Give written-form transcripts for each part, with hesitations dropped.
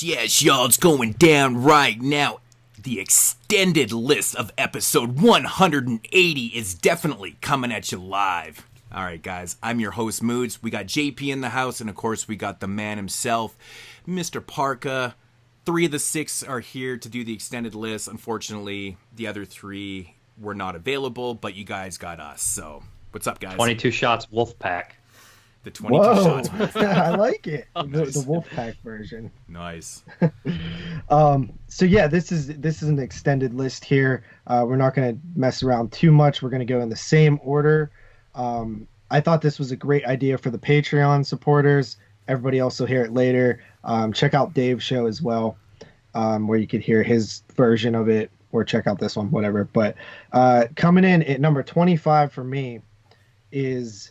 Yes, y'all, it's going down right now. The extended list of episode 180 is definitely coming at you live. All right, guys, I'm your host, Moods. We got JP in the house, and of course, we got the man himself, Mr.Parka. 3 of the 6 are here to do the extended list. Unfortunately, the other 3 were not available, but you guys got us. So, what's up, guys? 22 shots wolf pack. The 22 shots. I like it. The wolf pack version. Nice. So yeah, this is an extended list here. We're not going to mess around too much. We're going to go in the same order. I thought this was a great idea for the Patreon supporters. Everybody else will hear it later. Check out Dave's show as well, where you could hear his version of it, or check out this one, whatever. But coming in at number 25 for me is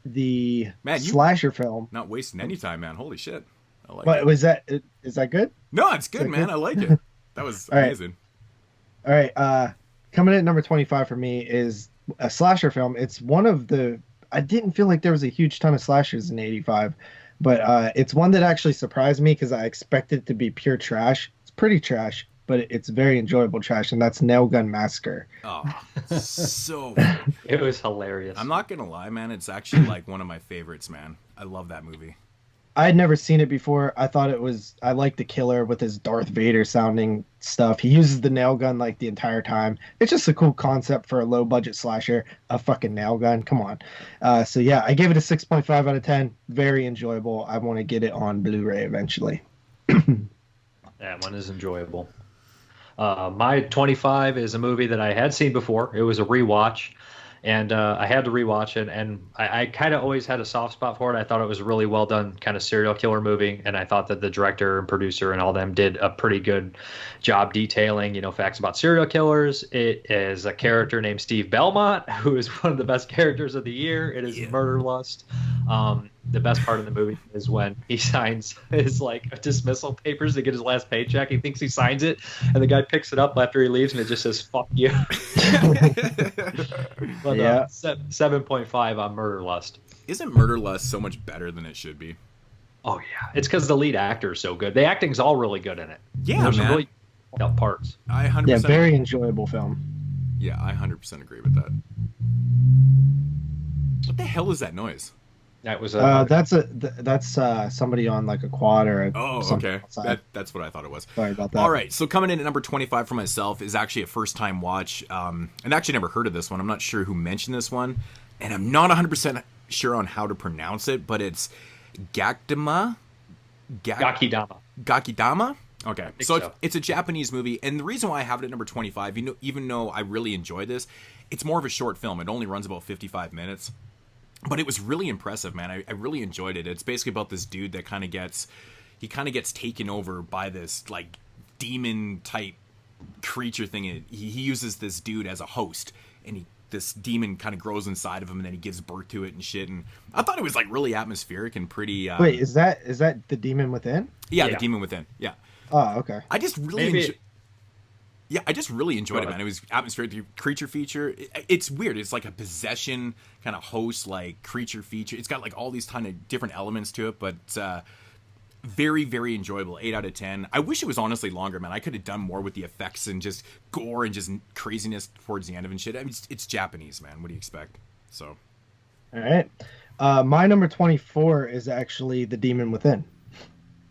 the slasher film. Not wasting any time, man. Holy shit. I like but it. Is that good? No, it's good, man. Good? I like it. That was amazing. All right. Coming in at number 25 for me is a slasher film. It's one of the... I didn't feel like there was a huge ton of slashers in 85, but it's one that actually surprised me because I expected it to be pure trash. It's pretty trash, but it's very enjoyable trash, and that's Nail Gun Massacre. Oh, so it was hilarious. I'm not gonna lie, man. It's actually like one of my favorites, man. I love that movie. I had never seen it before. I thought it was... I like the killer with his Darth Vader sounding stuff. He uses the nail gun like the entire time. It's just a cool concept for a low budget slasher. A fucking nail gun. Come on. So yeah, I gave it a 6.5 out of 10. Very enjoyable. I want to get it on Blu-ray eventually. That one is enjoyable. My 25 is a movie that I had seen before. It was a rewatch. And I had to rewatch it, and I kind of always had a soft spot for it. I thought it was a really well done kind of serial killer movie, and I thought that the director and producer and all them did a pretty good job detailing, facts about serial killers. It is a character named Steve Belmont, who is one of the best characters of the year. It is Murder Lust. The best part of the movie is when he signs his dismissal papers to get his last paycheck. He thinks he signs it, and the guy picks it up after he leaves, and it just says "fuck you." But 7.5 on Murder Lust. Isn't Murder Lust so much better than it should be? Oh yeah, it's because the lead actor is so good. The acting's all really good in it. Yeah, there's man. some really parts. I 100%. Yeah, very enjoyable film. Yeah, I 100% agree with that. What the hell is that noise? That was that's somebody on like a quad or okay. That's what I thought it was. Sorry about that. All right, so coming in at number 25 for myself is actually a first time watch. And actually never heard of this one. I'm not sure who mentioned this one, and I'm not 100% sure on how to pronounce it, but it's Gakidama. Okay, so it's a Japanese movie, and the reason why I have it at number 25, even though I really enjoy this, it's more of a short film. It only runs about 55 minutes. But it was really impressive, man. I really enjoyed it. It's basically about this dude that kind of gets taken over by this like demon type creature thing. He uses this dude as a host, and this demon kind of grows inside of him, and then he gives birth to it and shit. And I thought it was like really atmospheric and pretty. Wait, is that the Demon Within? Yeah, the Demon Within. Yeah. Oh, okay. I just really I just really enjoyed it, man. It was atmospheric creature feature. It's weird. It's like a possession kind of host, like creature feature. It's got like all these kind of different elements to it, but very, very enjoyable. 8 out of 10. I wish it was honestly longer, man. I could have done more with the effects and just gore and just craziness towards the end of it and shit. I mean, it's Japanese, man. What do you expect? So, all right. My number 24 is actually The Demon Within.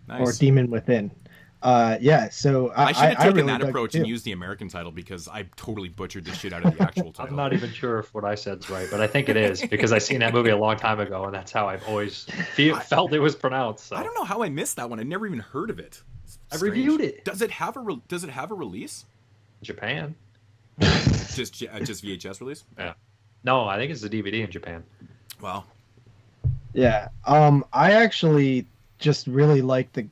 Nice. Or Demon Within. So I should have taken really that approach and used the American title because I totally butchered the shit out of the actual title. I'm not even sure if what I said's right, but I think it is because I seen that movie a long time ago, and that's how I've always felt it was pronounced. So. I don't know how I missed that one. I never even heard of it. I reviewed it. Does it have a release? Japan. just VHS release? Yeah. No, I think it's a DVD in Japan. Wow. Yeah. I actually just really like the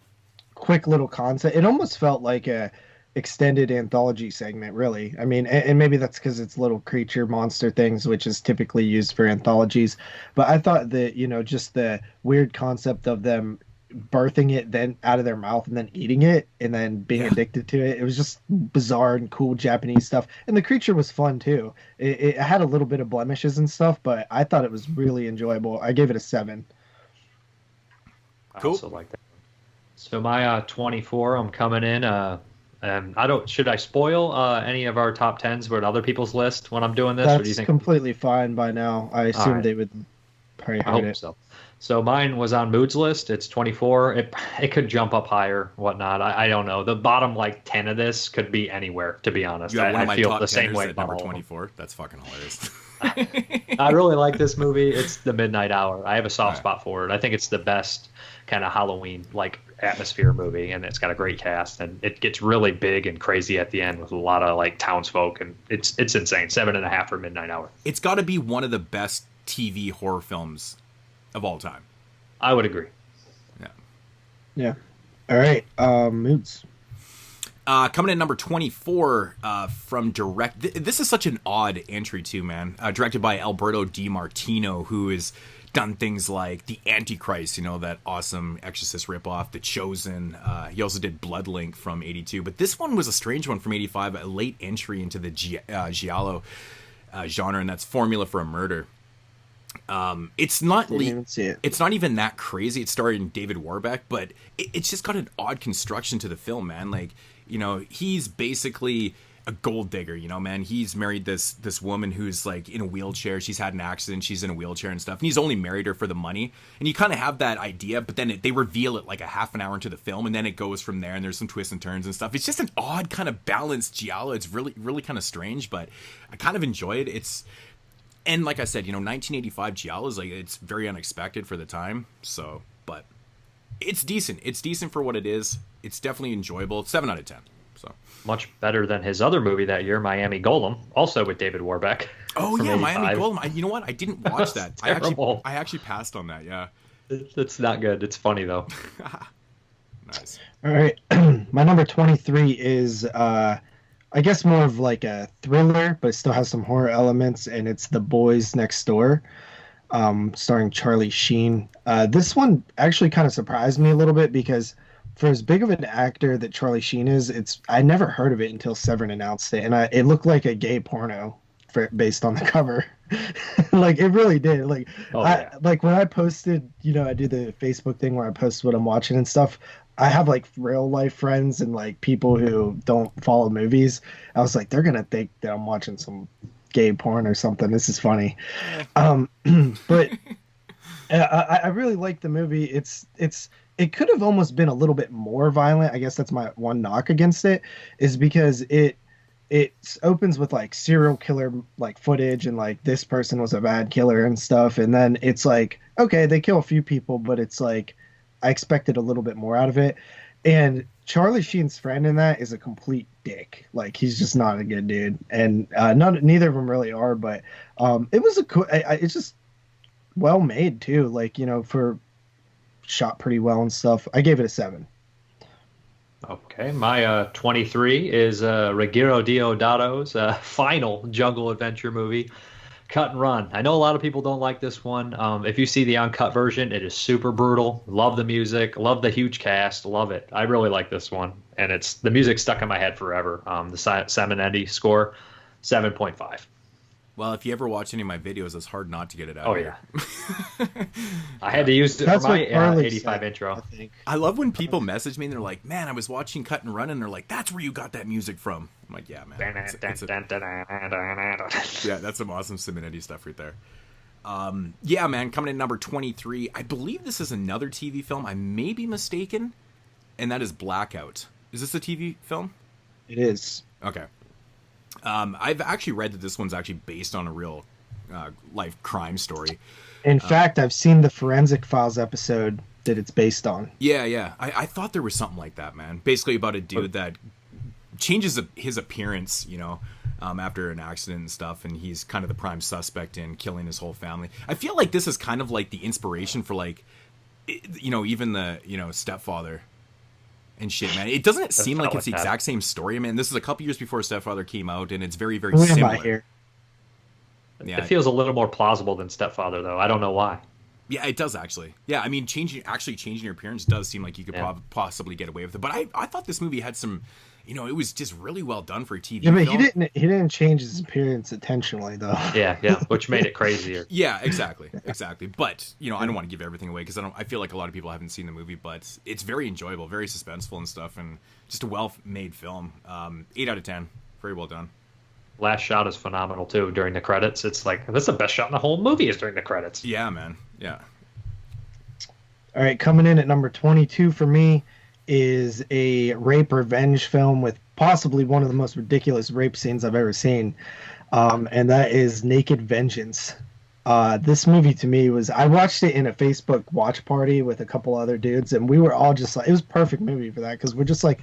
quick little concept. It almost felt like a extended anthology segment, really. I mean, and maybe that's because it's little creature monster things, which is typically used for anthologies. But I thought that, just the weird concept of them birthing it then out of their mouth and then eating it and then being addicted to it. It was just bizarre and cool Japanese stuff. And the creature was fun too. It had a little bit of blemishes and stuff, but I thought it was really enjoyable. I gave it a 7. Cool. I also like that. So my 24, I'm coming in. I don't. Should I spoil any of our top tens with other people's list when I'm doing this, or do you That's think? completely fine by now. I All assume right, they would probably I heard hope it. so. So mine was on Mood's list. It's 24. It could jump up higher, whatnot. I don't know. The bottom like 10 of this could be anywhere. To be honest, You have one of I my feel top the same teners way at about number all of them. 24. That's fucking hilarious. I really like this movie. It's The Midnight Hour. I have a soft Right. spot for it. I think it's the best kind of Halloween like atmosphere movie, and it's got a great cast, and it gets really big and crazy at the end with a lot of like townsfolk, and it's insane. 7.5 for Midnight Hour. It's got to be one of the best TV horror films of all time. I would agree. Yeah. Yeah. All right. Moods. Coming in number 24 from direct. This is such an odd entry too, man. Directed by Alberto Di Martino, who has done things like The Antichrist, you know, that awesome Exorcist ripoff, The Chosen. He also did Bloodlink from 82. But this one was a strange one from 85, a late entry into the giallo genre, and that's Formula for a Murder. It's not Didn't even see it. It's not even that crazy. It's starring David Warbeck, but it's just got an odd construction to the film, man. Like, you know, he's basically a gold digger, you know, man. He's married this woman who's like in a wheelchair. She's had an accident. She's in a wheelchair and stuff. And he's only married her for the money. And you kind of have that idea, but then they reveal it like a half an hour into the film, and then it goes from there. And there's some twists and turns and stuff. It's just an odd kind of balanced giallo. It's really, really kind of strange, but I kind of enjoy it. And like I said, you know, 1985 giallo is like, it's very unexpected for the time. So, but it's decent. It's decent for what it is. It's definitely enjoyable. It's 7 out of 10. So Much better than his other movie that year, Miami Golem, also with David Warbeck. oh from yeah, 85. Miami Golem. You know what? I didn't watch that. Terrible. I actually passed on that. Yeah. It's not good. It's funny though. Nice. All right. My number 23 is, I guess, more of like a thriller, but it still has some horror elements, and it's The Boys Next Door, starring Charlie Sheen. This one actually kind of surprised me a little bit because for as big of an actor that Charlie Sheen is, I never heard of it until Severin announced it, and it looked like a gay porno based on the cover. Like it really did. Like like when I posted, you know, I do the Facebook thing where I post what I'm watching and stuff. I have like real life friends and like people who don't follow movies. I was like, they're gonna think that I'm watching some gay porn or something. This is funny. But I really like the movie. It could have almost been a little bit more violent. I guess that's my one knock against it, is because it opens with like serial killer like footage and like this person was a bad killer and stuff, and then it's like, okay, they kill a few people, but it's like I expected a little bit more out of it. And Charlie Sheen's friend in that is a complete dick. Like he's just not a good dude, and neither of them really are. But it was it's just well made too. Like, you know, for shot pretty well and stuff. I gave it a 7. Okay, my 23 is Ruggiero Deodato's final jungle adventure movie, Cut and Run. I know a lot of people don't like this one. If you see the uncut version, it is super brutal. Love the music, love the huge cast, love it. I really like this one, and the music stuck in my head forever. The Simonetti score, 7.5. Well, if you ever watch any of my videos, it's hard not to get it out. Oh here. yeah. I had to use it That's for my what Carly 85 said, intro. I think. I love when people message me and they're like, man, I was watching Cut and Run, and they're like, that's where you got that music from. I'm like, yeah, man. Yeah, that's some awesome Simonetti stuff right there. Yeah, man, coming in number 23. I believe this is another TV film. I may be mistaken, and that is Blackout. Is this a TV film? It is. Okay. I've actually read that this one's actually based on a real life crime story. In fact, I've seen the Forensic Files episode that it's based on. Yeah. I thought there was something like that, man. Basically about a dude that changes his appearance, you know, after an accident and stuff, and he's kind of the prime suspect in killing his whole family. I feel like this is kind of like the inspiration for, like, you know, even the, you know, Stepfather and shit, man. It doesn't seem like it's the exact same story, man. This is a couple years before Stepfather came out, and it's very, very similar. Here? Yeah. It feels a little more plausible than Stepfather, though. I don't know why. Yeah, it does actually. Yeah, I mean, changing your appearance does seem like you could possibly get away with it. But I thought this movie had some, it was just really well done for a TV film. He didn't change his appearance intentionally though. Yeah, which made it crazier. Yeah, exactly. But I don't want to give everything away because I feel like a lot of people haven't seen the movie, but it's very enjoyable, very suspenseful and stuff, and just a well-made film. 8 out of 10, very well done. Last shot is phenomenal too during the credits. It's like that's the best shot in the whole movie is during the credits. Yeah, man. Yeah. All right, coming in at number 22 for me is a rape revenge film with possibly one of the most ridiculous rape scenes I've ever seen, and that is Naked Vengeance. This movie to me I watched it in a Facebook watch party with a couple other dudes, and we were all just like, it was a perfect movie for that because we're just like,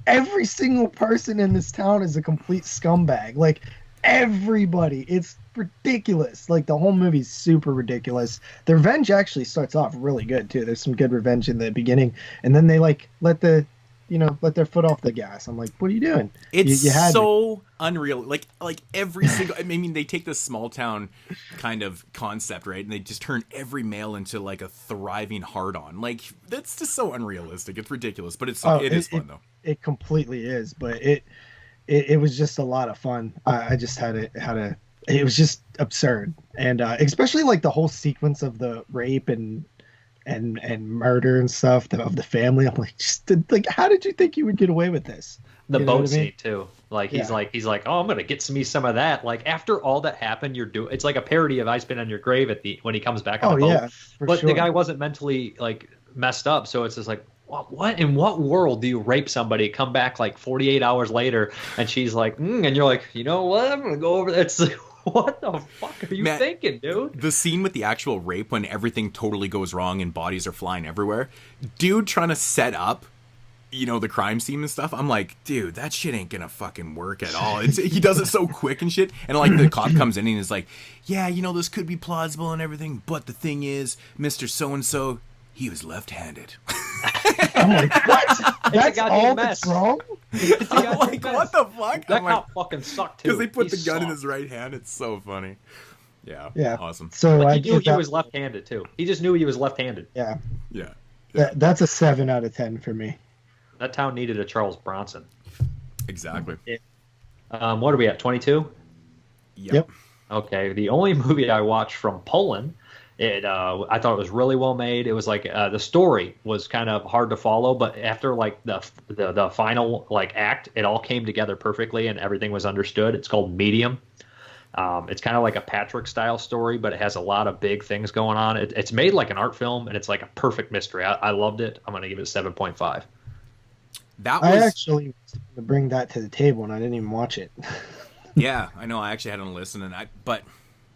every single person in this town is a complete scumbag. Like, everybody. It's ridiculous. Like, the whole movie's super ridiculous. The revenge actually starts off really good, too. There's some good revenge in the beginning. And then they, like, let their foot off the gas. I'm like, what are you doing? It's so unreal. Like every single, I mean, they take this small town kind of concept, right? And they just turn every male into like a thriving hard-on. Like, that's just so unrealistic. It's ridiculous, but it is fun though. It completely is, but it was just a lot of fun. I just it was just absurd. And especially like the whole sequence of the rape and murder and stuff of the family. I'm like, how did you think you would get away with this? The boat scene too. Like he's like, oh, I'm gonna get me some of that. Like after all that happened, it's like a parody of "I Spit on Your Grave" when he comes back on the boat. Yeah, but sure. The guy wasn't mentally like messed up, so it's just like, what in what world do you rape somebody, come back like 48 hours later, and she's like, and you're like, you know what? I'm gonna go over there. It's like, what the fuck are you thinking, dude? The scene with the actual rape when everything totally goes wrong and bodies are flying everywhere. Dude trying to set up, the crime scene and stuff. I'm like, dude, that shit ain't gonna fucking work at all. He does it so quick and shit. And like the cop comes in and is like, yeah, this could be plausible and everything, but the thing is, Mr. So-and-so, he was left-handed. I'm like, what? That's all that's wrong? I'm like, what the fuck? That cop fucking sucked too. Because they put the gun in his right hand. It's so funny. Yeah. Awesome. So he knew he was left-handed too. He just knew he was left-handed. Yeah. That's a 7 out of 10 for me. That town needed a Charles Bronson. Exactly. What are we at? 22? Yep. Okay. The only movie I watched from Poland. I thought it was really well made. It was like the story was kind of hard to follow, but after like the final like act, it all came together perfectly and everything was understood. It's called Medium. It's kind of like a Patrick style story, but it has a lot of big things going on. It's made like an art film and it's like a perfect mystery. I loved it. I'm going to give it a 7.5. I actually was going to bring that to the table and I didn't even watch it. Yeah, I know. I actually had on a list but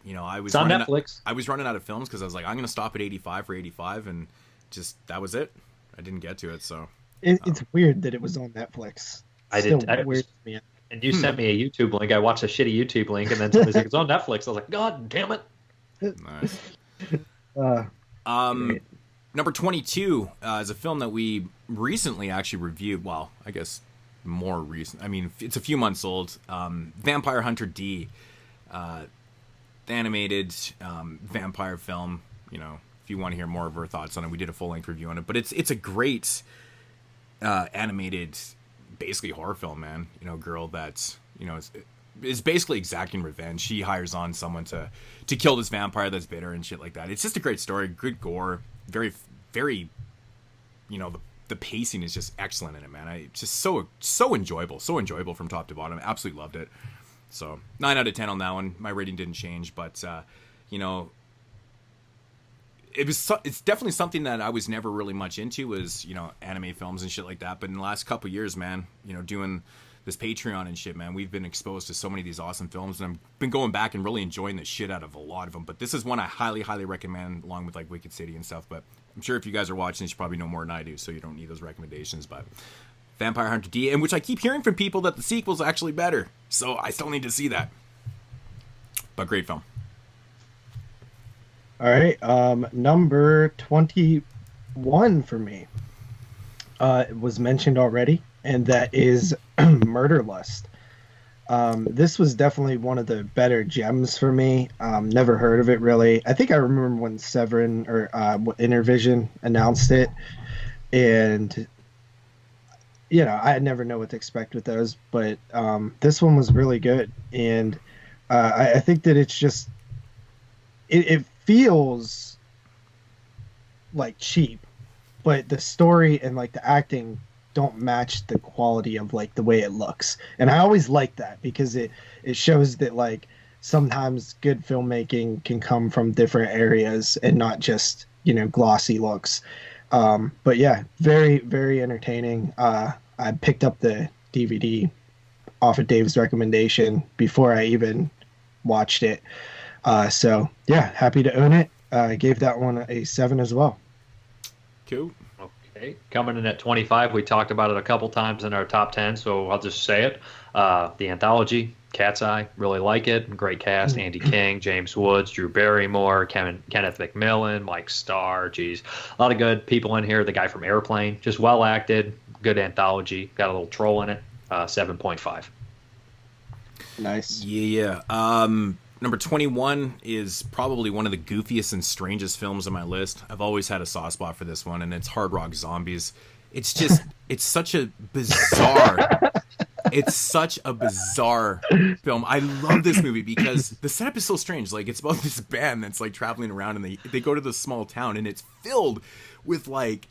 I was on Netflix. I was running out of films because I was like, I'm going to stop at 85 for 85, and just that was it. I didn't get to it, so it's weird that it was on Netflix. And you sent me a YouTube link. I watched a shitty YouTube link, and then somebody's like, it's on Netflix. I was like, God damn it! Nice. Number 22 is a film that we recently actually reviewed. Well, I guess more recent. I mean, it's a few months old. Vampire Hunter D. The animated vampire film. If you want to hear more of our thoughts on it, we did a full-length review on it. But it's a great animated, basically horror film, man. Girl that's is basically exacting revenge. She hires on someone to kill this vampire that's bitter and shit like that. It's just a great story, good gore, very, very. The pacing is just excellent in it, man. It's just so enjoyable from top to bottom. I absolutely loved it. So 9 out of 10 on that one. My rating didn't change, but it's definitely something that I was never really much into was anime films and shit like that. But in the last couple of years, man, doing this Patreon and shit, man, we've been exposed to so many of these awesome films, and I've been going back and really enjoying the shit out of a lot of them. But this is one I highly, highly recommend, along with like Wicked City and stuff. But I'm sure if you guys are watching this, you probably know more than I do, so you don't need those recommendations. But Vampire Hunter D, and which I keep hearing from people that the sequel's actually better, so I still need to see that. But great film. All right, number 21 for me. It was mentioned already, and that is Murder Lust. This was definitely one of the better gems for me. Never heard of it really. I think I remember when Severin or Intervision announced it, and I never know what to expect with those. But this one was really good, and I think that it's just it feels like cheap, but the story and like the acting don't match the quality of like the way it looks. And I always like that because it shows that like sometimes good filmmaking can come from different areas and not just, glossy looks. But yeah, very, very entertaining. I picked up the DVD off of Dave's recommendation before I even watched it. So yeah, happy to own it. I gave that one a 7 as well. Cool. Okay, coming in at 25, we talked about it a couple times in our top 10, so I'll just say it. The Anthology, Cat's Eye, really like it. Great cast: Andy King, James Woods, Drew Barrymore, Kenneth McMillan, Mike Starr. Geez, a lot of good people in here. The guy from Airplane, just well acted. Good anthology. Got a little troll in it. 7.5. Nice. Yeah. Number 21 is probably one of the goofiest and strangest films on my list. I've always had a soft spot for this one, and it's Hard Rock Zombies. It's just, it's such a bizarre film. I love this movie because the setup is so strange. Like, it's about this band that's like traveling around, and they go to this small town, and it's filled with like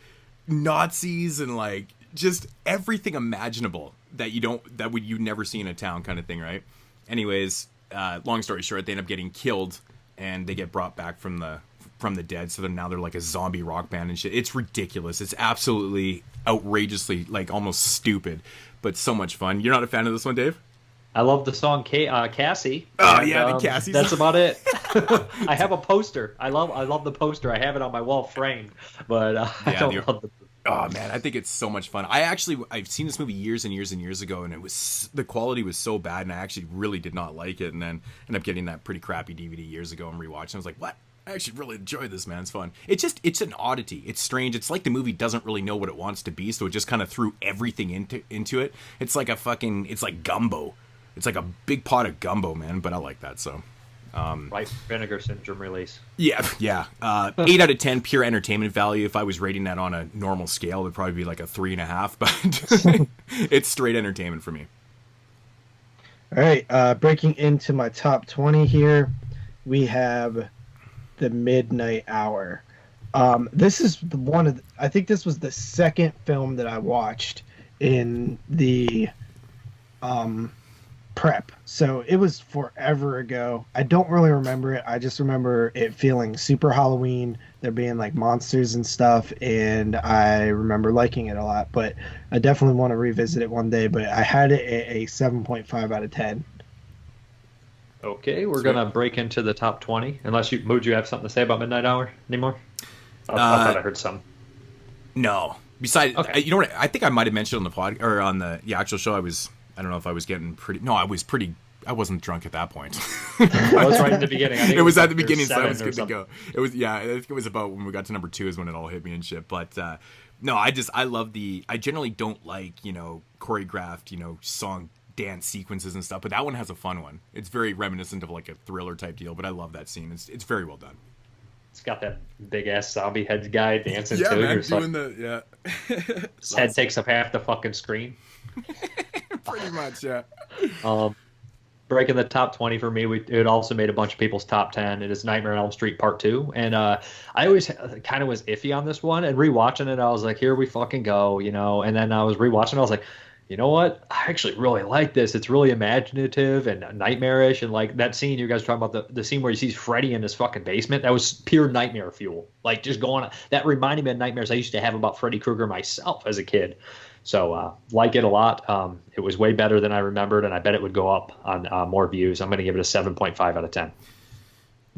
Nazis and like just everything imaginable that you never see in a town kind of thing, right? Anyways, long story short, they end up getting killed, and they get brought back from the dead. So now they're like a zombie rock band and shit. It's ridiculous. It's absolutely outrageously like almost stupid, but so much fun. You're not a fan of this one, Dave? I love the song Cassie. Oh, yeah, the Cassie That's song. about it. I have a poster. I love the poster. I have it on my wall framed, but I don't love the. Oh man, I think it's so much fun. I've seen this movie years and years and years ago, and the quality was so bad, and I actually really did not like it. And then ended up getting that pretty crappy DVD years ago and rewatching. I was like, what? I actually really enjoyed this, man. It's fun. It's an oddity. It's strange. It's like the movie doesn't really know what it wants to be, so it just kind of threw everything into it. It's like it's like gumbo. It's like a big pot of gumbo, man. But I like that. So. White vinegar syndrome release. Yeah. 8 out of 10 pure entertainment value. If I was rating that on a normal scale, it would probably be like a 3.5. But it's straight entertainment for me. All right, breaking into my top 20 here, we have The Midnight Hour. This is I think this was the second film that I watched in the prep, so it was forever ago. I don't really remember it. I just remember it feeling super Halloween, there being like monsters and stuff, and I remember liking it a lot. But I definitely want to revisit it one day. But I had it at a 7.5 out of 10. Okay, we're gonna break into the top 20. Unless Mood, you have something to say about Midnight Hour anymore? I thought I heard some. No. Besides, okay. You know what? I think I might have mentioned on the pod or on the actual show. I don't know if I was getting pretty. No, I wasn't drunk at that point. That was right in the beginning. I think it was at the beginning, so I was good to go. It was, I think it was about when we got to number 2 is when it all hit me and shit. But no, I generally don't like, choreographed, song dance sequences and stuff. But that one has a fun one. It's very reminiscent of like a thriller type deal. But I love that scene. It's very well done. It's got that big ass zombie head guy dancing yeah, too. Man, doing the His head takes up half the fucking screen. Pretty much, yeah. Breaking the top 20 for me, it also made a bunch of people's top 10. It is Nightmare on Elm Street Part 2. And I always kind of was iffy on this one. And rewatching it, I was like, here we fucking go, And then I was rewatching it, I was like, you know what? I actually really like this. It's really imaginative and nightmarish. And like that scene you guys were talking about, the scene where he sees Freddy in his fucking basement, that was pure nightmare fuel. Like just going on. That reminded me of nightmares I used to have about Freddy Krueger myself as a kid. So like it a lot. It was way better than I remembered, and I bet it would go up on more views. I'm going to give it a 7.5 out of 10.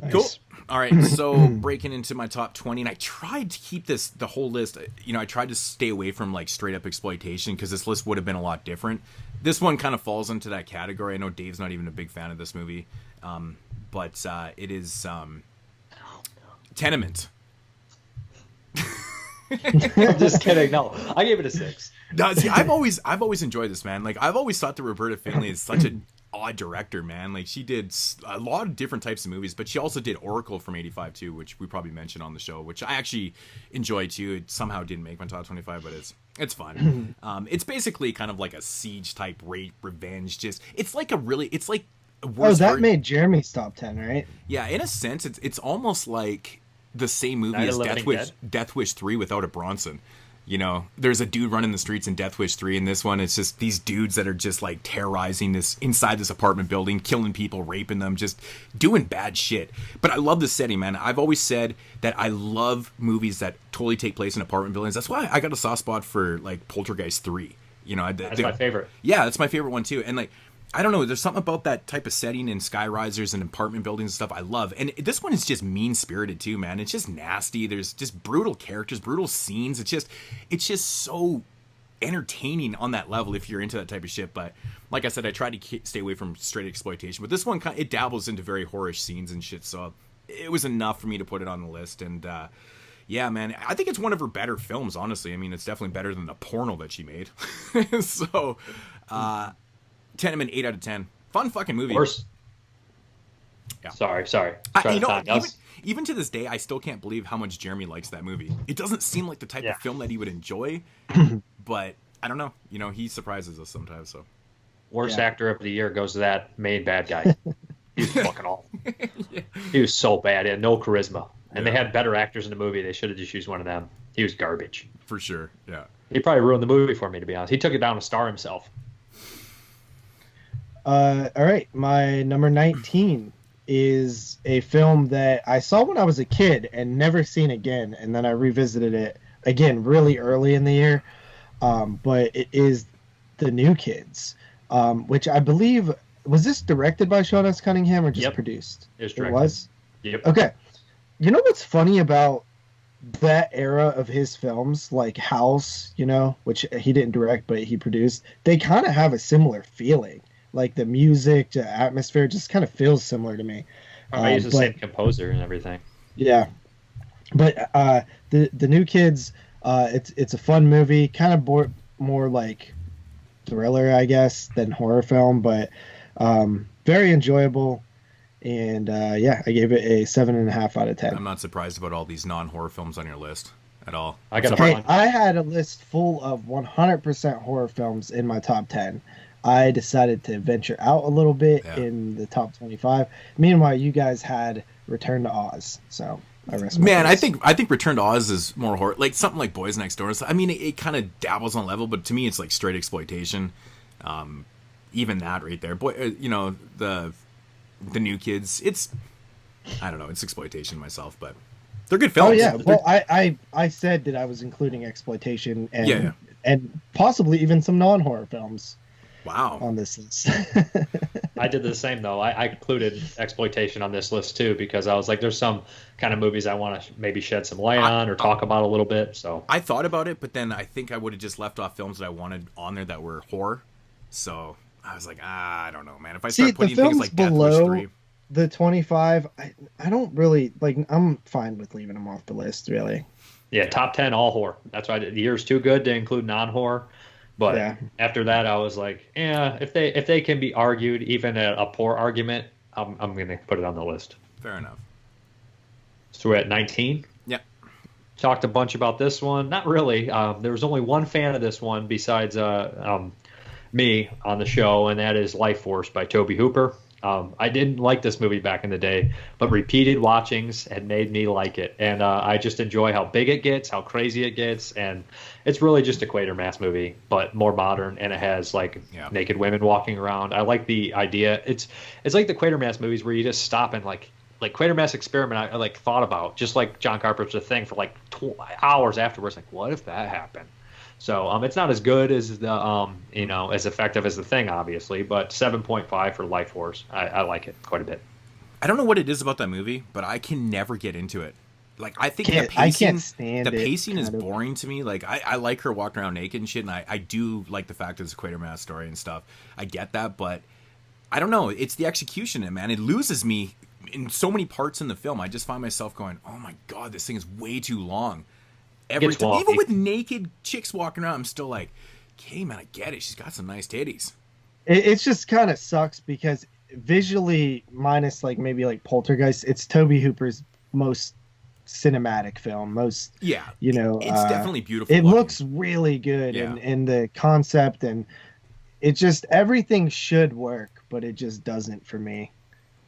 Nice. Cool. All right, so breaking into my top 20, and I tried to keep the whole list, I tried to stay away from like straight up exploitation because this list would have been a lot different. This one kind of falls into that category. I know Dave's not even a big fan of this movie, but it is Tenement. I'm just kidding. No, I gave it a 6. No, see, I've always enjoyed this, man. Like I've always thought that Roberta Findlay is such a odd director, man. Like, she did a lot of different types of movies, but she also did Oracle from '85 too, which we probably mentioned on the show, which I actually enjoyed too. It somehow didn't make my top 25, but it's fun. It's basically kind of like a siege type rape revenge. Just it's like made Jeremy's top 10, right? Yeah, in a sense, it's almost like the same movie Night as of the Living Death Wish 3 without a Bronson. You know, there's a dude running the streets in Death Wish 3, and this one, it's just these dudes that are just like terrorizing inside this apartment building, killing people, raping them, just doing bad shit. But I love the setting, man. I've always said that I love movies that totally take place in apartment buildings. That's why I got a soft spot for like Poltergeist 3. You know, that's my favorite. Yeah, that's my favorite one too. And like, I don't know, there's something about that type of setting in skyrisers and apartment buildings and stuff I love. And this one is just mean-spirited too, man. It's just nasty. There's just brutal characters, brutal scenes. It's just so entertaining on that level if you're into that type of shit. But like I said, I try to stay away from straight exploitation. But this one, it dabbles into very horror scenes and shit. So it was enough for me to put it on the list. And yeah, man, I think it's one of her better films, honestly. I mean, it's definitely better than the porno that she made. So... 8 out of 10. Fun fucking movie. Worse. Yeah. Sorry. Even to this day, I still can't believe how much Jeremy likes that movie. It doesn't seem like the type of film that he would enjoy, but I don't know. You know, he surprises us sometimes. So, worst actor of the year goes to that main bad guy. He was fucking awful. He was so bad. He had no charisma, and they had better actors in the movie. They should have just used one of them. He was garbage. For sure. Yeah. He probably ruined the movie for me, to be honest. He took it down to star himself. All right, my number 19 is a film that I saw when I was a kid and never seen again, and then I revisited it again really early in the year. But it is The New Kids, which I believe was this directed by Sean S. Cunningham or just produced? It directed. It was. Yep. Okay. You know what's funny about that era of his films, like House, you know, which he didn't direct but he produced? They kind of have a similar feeling. Like the music, the atmosphere, just kind of feels similar to me. I use the same composer and everything. Yeah, but the New Kids, it's a fun movie, kind of more like thriller, I guess, than horror film, but very enjoyable. And yeah, I gave it a 7.5 out of 10. I'm not surprised about all these non-horror films on your list at all. I had a list full of 100% horror films in my top 10. I decided to venture out a little bit in the top 25. Meanwhile, you guys had Return to Oz, so I rest my Man, case. I think Return to Oz is more horror, like something like Boys Next Door. I mean, it kind of dabbles on level, but to me, it's like straight exploitation. Even that right there, boy, you know, the New Kids. I don't know, it's exploitation myself, but they're good films. Oh yeah, well, I said that I was including exploitation and possibly even some non-horror films. Wow. On this list. I did the same, though. I included exploitation on this list, too, because I was like, there's some kind of movies I want to maybe shed some light on or talk about a little bit. So I thought about it, but then I think I would have just left off films that I wanted on there that were horror. So I was like, I don't know, man. If I start putting things like Death Wish 3... the 25, I don't really, like, I'm fine with leaving them off the list, really. Yeah, top 10, all horror. That's why the year's too good to include non-horror. But after that, I was like, yeah, if they can be argued, even a poor argument, I'm going to put it on the list. Fair enough. So we're at 19? Yep. Talked a bunch about this one. Not really. There was only one fan of this one besides me on the show, and that is Life Force by Tobe Hooper. I didn't like this movie back in the day, but repeated watchings had made me like it. And I just enjoy how big it gets, how crazy it gets. And it's really just a Quatermass movie, but more modern. And it has like naked women walking around. I like the idea. It's like the Quatermass movies where you just stop and like Quatermass Experiment, I like thought about, just like John Carpenter's The Thing, for like hours afterwards. Like, what if that happened? So it's not as good as the as effective as The Thing, obviously, but 7.5 for Life Force. I like it quite a bit. I don't know what it is about that movie, but I can never get into it. Like, I think I can't stand the pacing is boring to me. Like, I like her walking around naked and shit, and I do like the fact that it's a Quatermass story and stuff. I get that, but I don't know. It's the execution, man. It loses me in so many parts in the film. I just find myself going, oh my God, this thing is way too long. Every time, even with naked chicks walking around, I'm still like, okay, man, I get it. She's got some nice titties. It's just kind of sucks because visually, minus like maybe like Poltergeist, it's Toby Hooper's most cinematic film. Most, Yeah, you know, it's definitely beautiful. It looking. looks really good, Yeah. and the concept, and it just everything should work, but it just doesn't for me.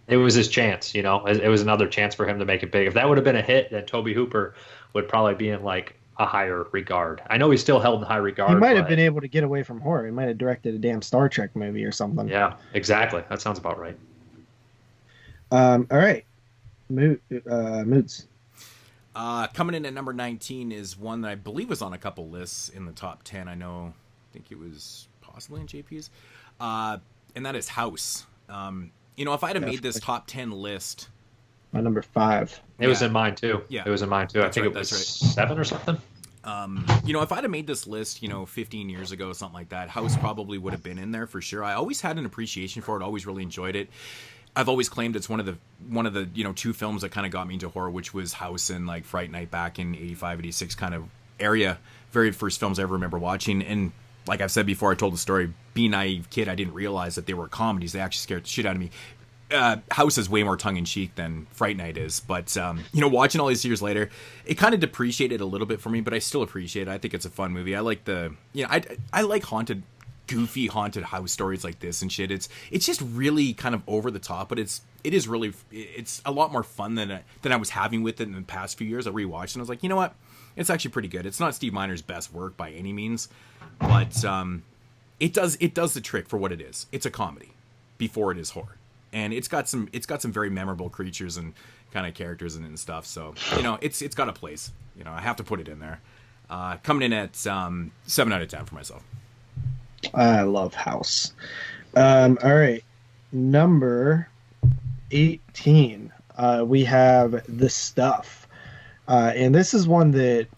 It was his chance, you know. It was another chance for him to make it big. If that would have been a hit, then Toby Hooper would probably be in like a higher regard. I know he's still held in high regard. He might have but been able to get away from horror. He might have directed a damn Star Trek movie or something. yeah, exactly. That sounds about right. All right, moods. Coming in at number 19 is one that I believe was on a couple lists in the top 10. I think it was possibly in JP's. And that is House. You know, if I'd have made this top 10 list. My number 5. It was in mine too. Yeah. It was in mine too. I think it was 7 or something. You know, if I'd have made this list, 15 years ago, something like that, House probably would have been in there for sure. I always had an appreciation for it. Always really enjoyed it. I've always claimed it's one of the two films that kind of got me into horror, which was House and like Fright Night back in 85, 86 kind of area. Very first films I ever remember watching. And like I've said before, I told the story, being a naive kid, I didn't realize that they were comedies. They actually scared the shit out of me. House is way more tongue-in-cheek than Fright Night is, but watching all these years later, it kind of depreciated a little bit for me, but I still appreciate it. I think it's a fun movie. I like I like goofy haunted house stories like this and shit. It's just really kind of over the top, but it's a lot more fun than I was having with it in the past few years. I rewatched and I was like, you know what, it's actually pretty good. It's not Steve Miner's best work by any means, but it does the trick for what it is. It's a comedy before it is horror. And it's got some very memorable creatures and kind of characters in it and stuff. So, it's got a place. I have to put it in there. Coming in at 7 out of 10 for myself. I love House. All right. Number 18. We have The Stuff. And this is one that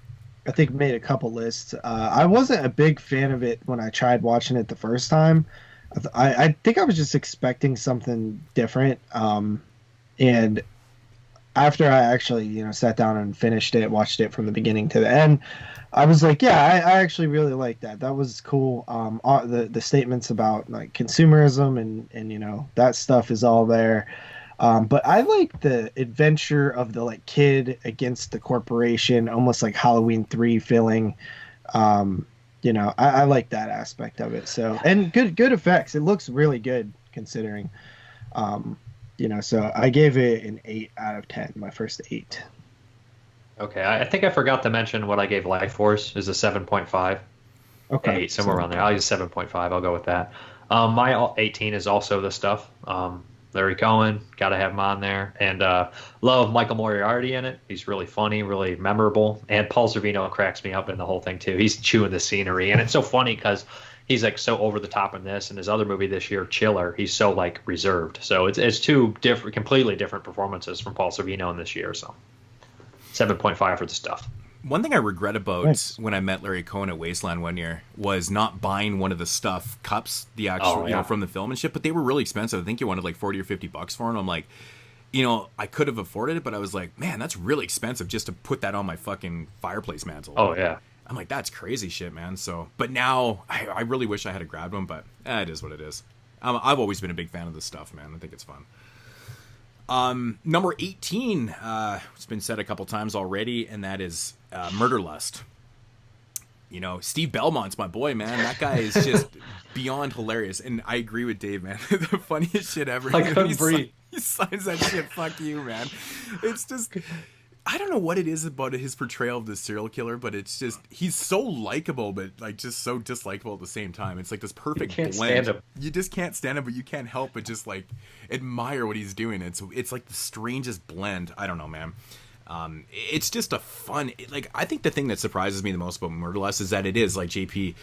I think made a couple lists. I wasn't a big fan of it when I tried watching it the first time. I think I was just expecting something different. And after I actually, sat down and finished it, watched it from the beginning to the end, I was like, yeah, I actually really like that. That was cool. The statements about like consumerism and that stuff is all there. But I like the adventure of the like kid against the corporation, almost like Halloween 3 feeling. I like that aspect of it. So, and good effects. It looks really good considering. So I gave it an 8 out of 10. My first 8. Okay, I think I forgot to mention what I gave Life Force is a 7.5. Okay, 8, somewhere around there. I'll use 7.5. I'll go with that. My 18 is also The Stuff. Larry Cohen, got to have him on there. And love Michael Moriarty in it. He's really funny, really memorable. And Paul Sorvino cracks me up in the whole thing, too. He's chewing the scenery. And it's so funny because he's like so over the top in this. And his other movie this year, Chiller, he's so like reserved. So it's two completely different performances from Paul Sorvino in this year. So 7.5 for The Stuff. One thing I regret about when I met Larry Cohen at Wasteland one year was not buying one of the Stuff cups, the actual, from the film and shit, but they were really expensive. I think you wanted like 40 or 50 bucks for them. I'm like, I could have afforded it, but I was like, man, that's really expensive just to put that on my fucking fireplace mantle. Oh, yeah. I'm like, that's crazy shit, man. So, but now I really wish I had grabbed one, but it is what it is. I've always been a big fan of this stuff, man. I think it's fun. Number 18, it's been said a couple times already, and that is Murder Lust. Steve Belmont's my boy, man. That guy is just beyond hilarious, and I agree with Dave, man. The funniest shit ever. I couldn't breathe. He signs that shit, fuck you, man. It's just, I don't know what it is about his portrayal of the serial killer, but it's just, he's so likable, but like just so dislikable at the same time. It's like this perfect blend. Stand him. You just can't stand him, but you can't help but just like admire what he's doing. It's like the strangest blend. I don't know, man. It's just a fun, I think the thing that surprises me the most about Murder Lust is that it is, like JP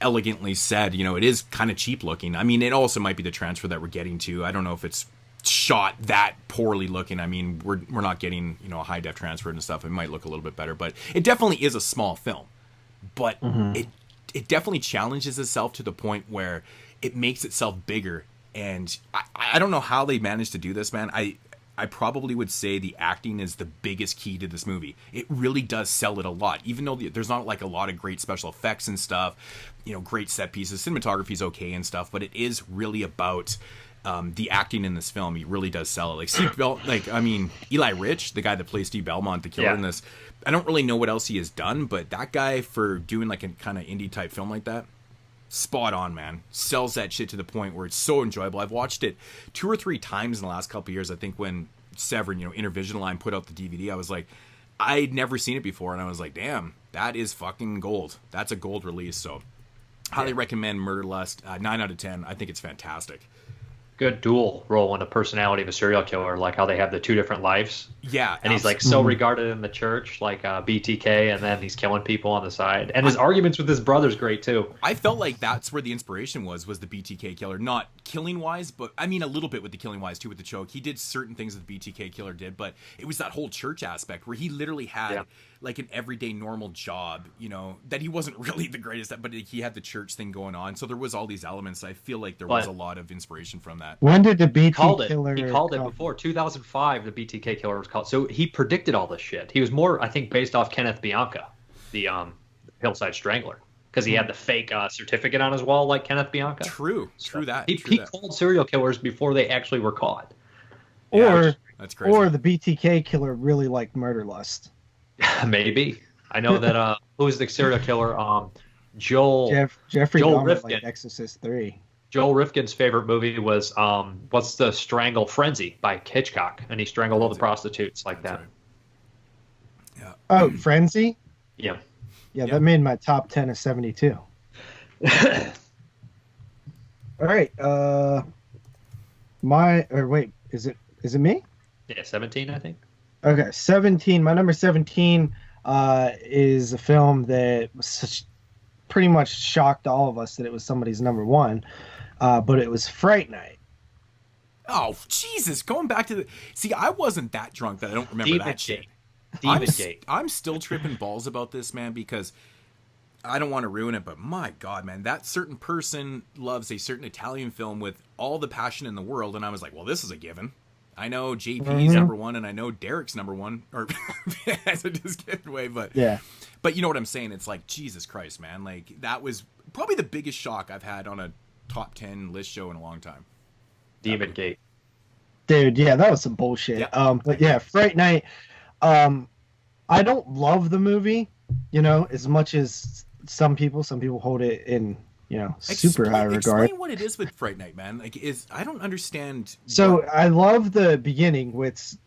elegantly said, it is kind of cheap looking. I mean, it also might be the transfer that we're getting to. I don't know if it's shot that poorly looking. I mean, we're not getting, a high def transfer and stuff. It might look a little bit better, but it definitely is a small film. But it definitely challenges itself to the point where it makes itself bigger. And I don't know how they managed to do this, man. I probably would say the acting is the biggest key to this movie. It really does sell it a lot, even though there's not like a lot of great special effects and stuff, great set pieces. Cinematography's okay and stuff, but it is really about the acting in this film. He really does sell it. Eli Rich, the guy that plays Steve Belmont, the killer in this, I don't really know what else he has done, but that guy, for doing like a kind of indie type film like that, spot on, man. Sells that shit to the point where it's so enjoyable. I've watched it 2 or 3 times in the last couple of years. I think when Severin, Intervision Line put out the DVD, I was like, I'd never seen it before, and I was like, damn, that is fucking gold. That's a gold release. So highly recommend Murder Lust. 9 out of 10. I think it's fantastic. Good dual role in the personality of a serial killer, like how they have the 2 different lives. Yeah. And he's like so regarded in the church, like BTK, and then he's killing people on the side. And his arguments with his brother's great too. I felt like that's where the inspiration was the BTK killer. Not killing wise, but I mean a little bit with the killing wise too, with the choke. He did certain things that the BTK killer did, but it was that whole church aspect where he literally had like an everyday normal job, that he wasn't really the greatest at, but he had the church thing going on. So there was all these elements. I feel like there was a lot of inspiration from that. When did the BTK killer? He called it before 2005. The BTK killer was called. So he predicted all this shit. He was more, I think, based off Kenneth Bianca, the Hillside Strangler, because he had the fake certificate on his wall like Kenneth Bianca. True that. He called serial killers before they actually were caught. Or that's crazy. Or the BTK killer really liked Murder Lust. Maybe. I know that who's the serial killer? Jeffrey Joel Dahmer Rifkin. liked Exorcist 3. Joel Rifkin's favorite movie was what's the Strangle Frenzy by Hitchcock, and he strangled all the prostitutes like that. Right. Yeah. Oh, Frenzy? Yeah. Yeah, that made my top 10 of 72. All right. Is it me? Yeah, 17, I think. Okay, 17. My number 17 is a film that pretty much shocked all of us that it was somebody's number 1, but it was Fright Night. Oh, Jesus. Going back to the... See, I wasn't that drunk that I don't remember that shit. I'm still tripping balls about this, man, because I don't want to ruin it, but my God, man, that certain person loves a certain Italian film with all the passion in the world, and I was like, well, this is a given. I know JP's number 1, and I know Derek's number 1, or as a just giveaway, but but you know what I'm saying? It's like, Jesus Christ, man, like that was probably the biggest shock I've had on a top 10 list show in a long time. Demon Gate. Dude, yeah, that was some bullshit. Yeah. But yeah, Fright Night. I don't love the movie, as much as some people hold it in, super high regard. Explain what it is with Fright Night, man. I don't understand. So I love the beginning with,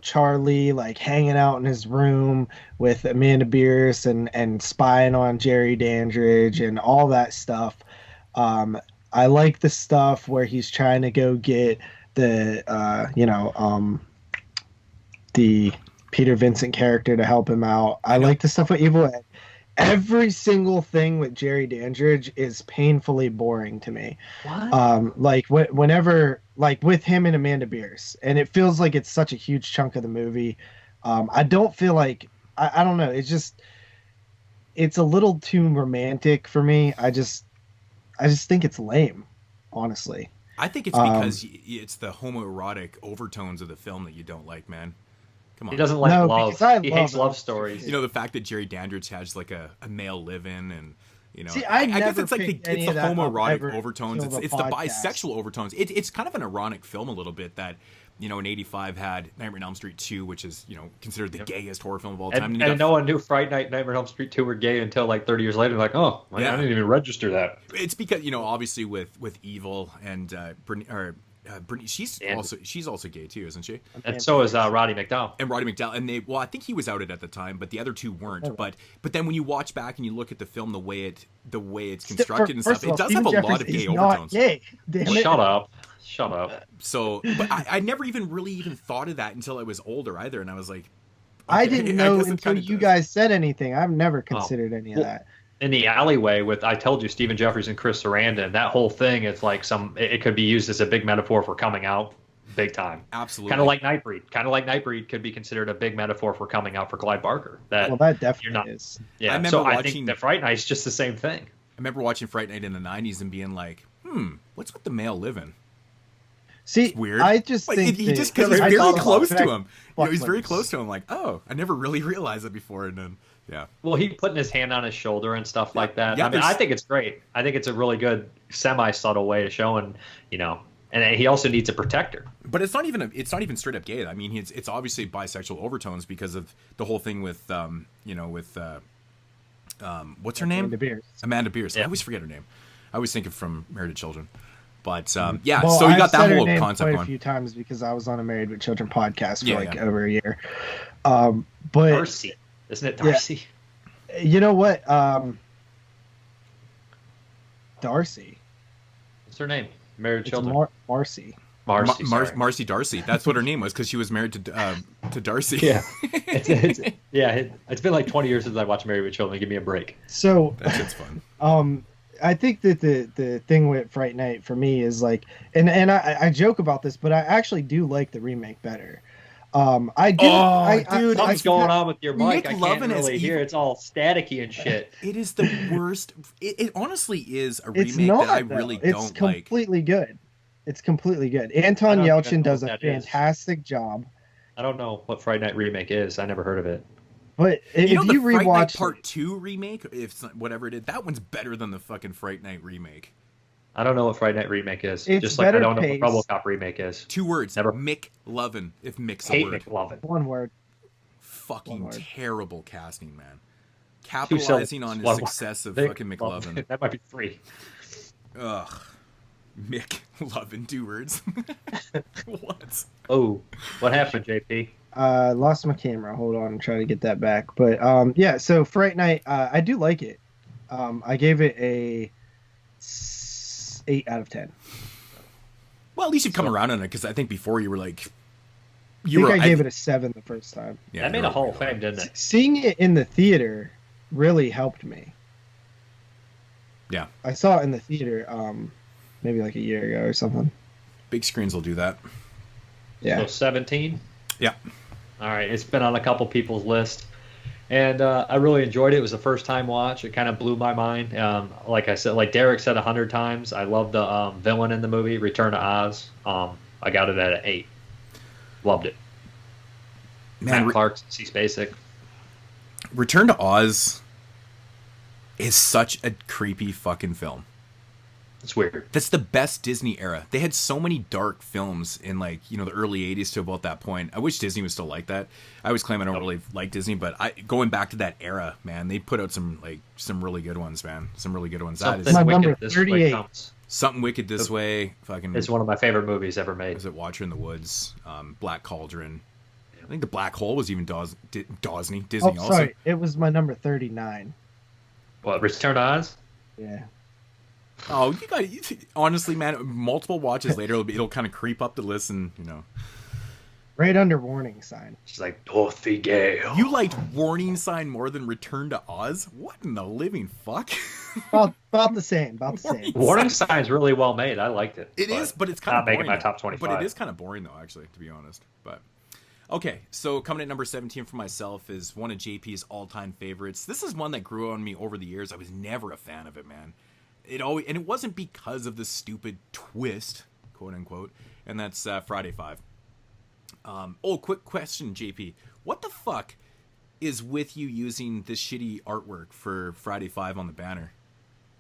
Charlie like hanging out in his room with Amanda Bierce and spying on Jerry Dandridge and all that stuff. I like the stuff where he's trying to go get the Peter Vincent character to help him out. I like the stuff with Evil Ed. Every single thing with Jerry Dandridge is painfully boring to me. What? Whenever with him and Amanda Bierce, and it feels like it's such a huge chunk of the movie. I don't feel like I don't know. It's a little too romantic for me. I just think it's lame, honestly. I think it's because it's the homoerotic overtones of the film that you don't like, man. Come on. He doesn't like love. He hates love stories. The fact that Jerry Dandridge has like a male live-in and, See, I guess never it's like picked it's any the of that homoerotic overtones. It's the podcast. bisexual overtones. It's kind of an ironic film a little bit that, in 85 had Nightmare on Elm Street 2, which is, considered the gayest horror film of all time. And no one knew Fright Night and Nightmare on Elm Street 2 were gay until like 30 years later. Like, I didn't even register that. It's because, obviously with Evil and Brittany, she's also gay too, isn't she? And so is Roddy McDowall. And Roddy McDowall, and I think he was outed at the time, but the other two weren't. But then when you watch back and you look at the film, the way it's constructed and stuff, it does have a lot of gay overtones. Gay. Shut up. So, but I never really thought of that until I was older either, and I was like, okay, I didn't know until you guys said anything. I've never considered any of that. In the alleyway with, I told you, Stephen Jeffries and Chris Sarandon, that whole thing, it's like it could be used as a big metaphor for coming out big time. Absolutely. Kind of like Nightbreed could be considered a big metaphor for coming out for Clyde Barker. That definitely is. Yeah, I think that Fright Night's just the same thing. I remember watching Fright Night in the 90s and being like, what's with the male living? See, it's weird. I just like, think he just because he's very close to him. He's very close to him. Like, oh, I never really realized that before, and then yeah. Well, he putting his hand on his shoulder and stuff like that. Yeah, I mean, I think it's great. I think it's a really good semi-subtle way of showing, and he also needs a protector. But it's not even straight up gay. I mean, it's obviously bisexual overtones because of the whole thing with what's her name? Amanda Beers. Yeah. I always forget her name. I always think of from Married to Children. But yeah, well, so you got I've that whole said her name concept quite on. a few times because I was on a Married with Children podcast for over a year. But Darcy, isn't it Darcy? Yeah, you know what? Darcy. What's her name? Married to Children. Marcy. Marcy Darcy. That's what her name was because she was married to Darcy. Yeah, it's been like 20 years since I watched Married with Children. Give me a break. So that shit's fun. I think that the thing with Fright Night for me is like, and I joke about this, but I actually do like the remake better. I do. Dude, what's going on with your mic? I can't really hear. It's all staticky and shit. It is the worst. It honestly is a remake not, that I really don't like. It's completely good. It's completely good. Anton Yelchin does a fantastic job. I don't know what Fright Night remake is. I never heard of it. But if you rewatch Fright Night Part 2 remake, if whatever it is, that one's better than the fucking Fright Night remake. I don't know what Fright Night remake is. It's just like I don't pace. know what RoboCop remake is. 2 words. Never. McLovin. If Mick's a Hate word. McLovin. One word. Fucking One word. terrible casting, man. Capitalizing on his success of fucking McLovin. That might be 3. Ugh. McLovin, 2 words. What? Oh, what happened, JP? Lost my camera. Hold on, I'm trying to get that back. But yeah, so Fright Night, I do like it. I gave it a 8 out of 10. Well, at least you've come around on it because I think before you were like, I gave it a 7 the first time. Yeah, that made a Hall of Fame, didn't it? Seeing it in the theater really helped me. Yeah, I saw it in the theater, maybe like a year ago or something. big screens will do that. Yeah. So 17. Yeah. All right, it's been on a couple people's list, and I really enjoyed it. It was a first-time watch. It kind of blew my mind. Like I said, like Derek said 100 times, I love the villain in the movie, Return to Oz. I got it at an 8. Loved it. Man, Matt Clark, C. Spacek. Return to Oz is such a creepy fucking film. It's weird. That's the best Disney era. They had so many dark films in like, the early 80s to about that point. I wish Disney was still like that. I always claim I don't really like Disney, but going back to that era, man, they put out some really good ones, man. Some really good ones. Something That is my Wicked number This 38. Way counts. Something Wicked This Way. Fucking. It's one of my favorite movies ever made. Was it Watcher in the Woods? Black Cauldron. I think the Black Hole was even Disney Oh, also. sorry. It was my number 39. What, Return to Oz? Yeah. Oh, honestly, man, multiple watches later, it'll kind of creep up the list and, Right under warning sign. She's like, Dorothy Gale. You liked Warning Sign more than Return to Oz? What in the living fuck? About the same. Warning Sign's really well made. I liked it. It is, but it's kind of not boring. making my top 25. But it is kind of boring, though, actually, to be honest. But okay, so coming at number 17 for myself is one of JP's all-time favorites. This is one that grew on me over the years. I was never a fan of it, man. And it wasn't because of the stupid twist, quote unquote, and that's Friday 5. Quick question, JP. What the fuck is with you using this shitty artwork for Friday 5 on the banner?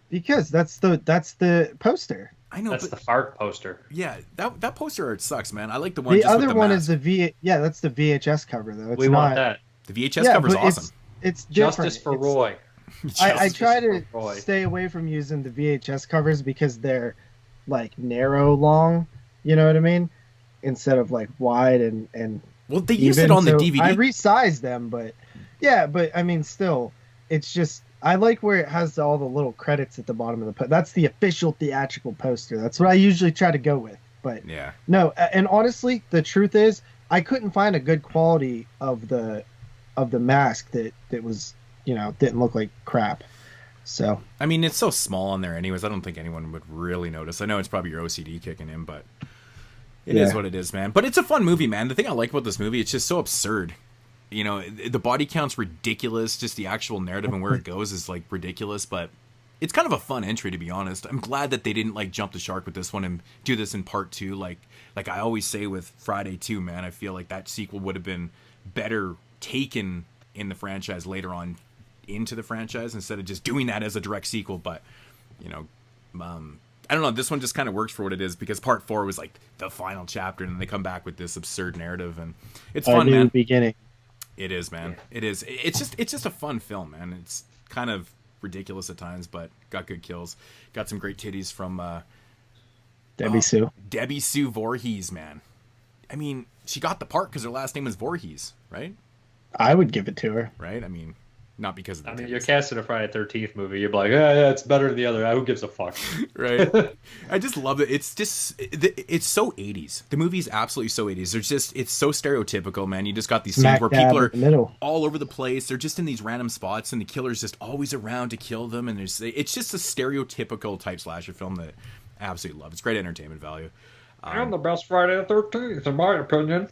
Because that's the poster. I know, that's the fart poster. Yeah, that poster art sucks, man. I like the one. The just other with the one mask. is that's the VHS cover though. We want that. The VHS cover is awesome. It's different. Justice for Roy. I try to stay away from using the VHS covers because they're like narrow long, you know what I mean? Instead of like wide and well, they use it on the DVD. I resized them, but I mean still, it's just I like where it has all the little credits at the bottom of the that's the official theatrical poster. That's what I usually try to go with. But yeah. No, and honestly, the truth is I couldn't find a good quality of the mask that was didn't look like crap. So I mean, it's so small on there anyways. I don't think anyone would really notice. I know it's probably your OCD kicking in, but it is what it is, man. But it's a fun movie, man. The thing I like about this movie, it's just so absurd. The body count's ridiculous. Just the actual narrative and where it goes is like ridiculous. But it's kind of a fun entry, to be honest. I'm glad that they didn't like jump the shark with this one and do this in part 2. Like I always say with Friday 2, man, I feel like that sequel would have been better taken in the franchise later on into the franchise instead of just doing that as a direct sequel. But I don't know, this one just kind of works for what it is, because part 4 was like the final chapter, and then they come back with this absurd narrative, and it's fun, man. Beginning. It is, man. Yeah. It is. It's just a fun film, man. It's kind of ridiculous at times, but got good kills. Got some great titties from Debbie Sue Voorhees, man. I mean, she got the part because her last name was Voorhees, right? I would give it to her. Right? I mean, not because of the titties. You're casting a Friday 13th movie. You're like, yeah, it's better than the other. Who gives a fuck? Right? I just love it. It's just, it's so 80s. The movie's absolutely so 80s. There's just, it's so stereotypical, man. You just got these scenes where people are all over the place. They're just in these random spots, and the killer's just always around to kill them. And it's just a stereotypical type slasher film that I absolutely love. It's great entertainment value. I'm the best Friday the 13th, in my opinion.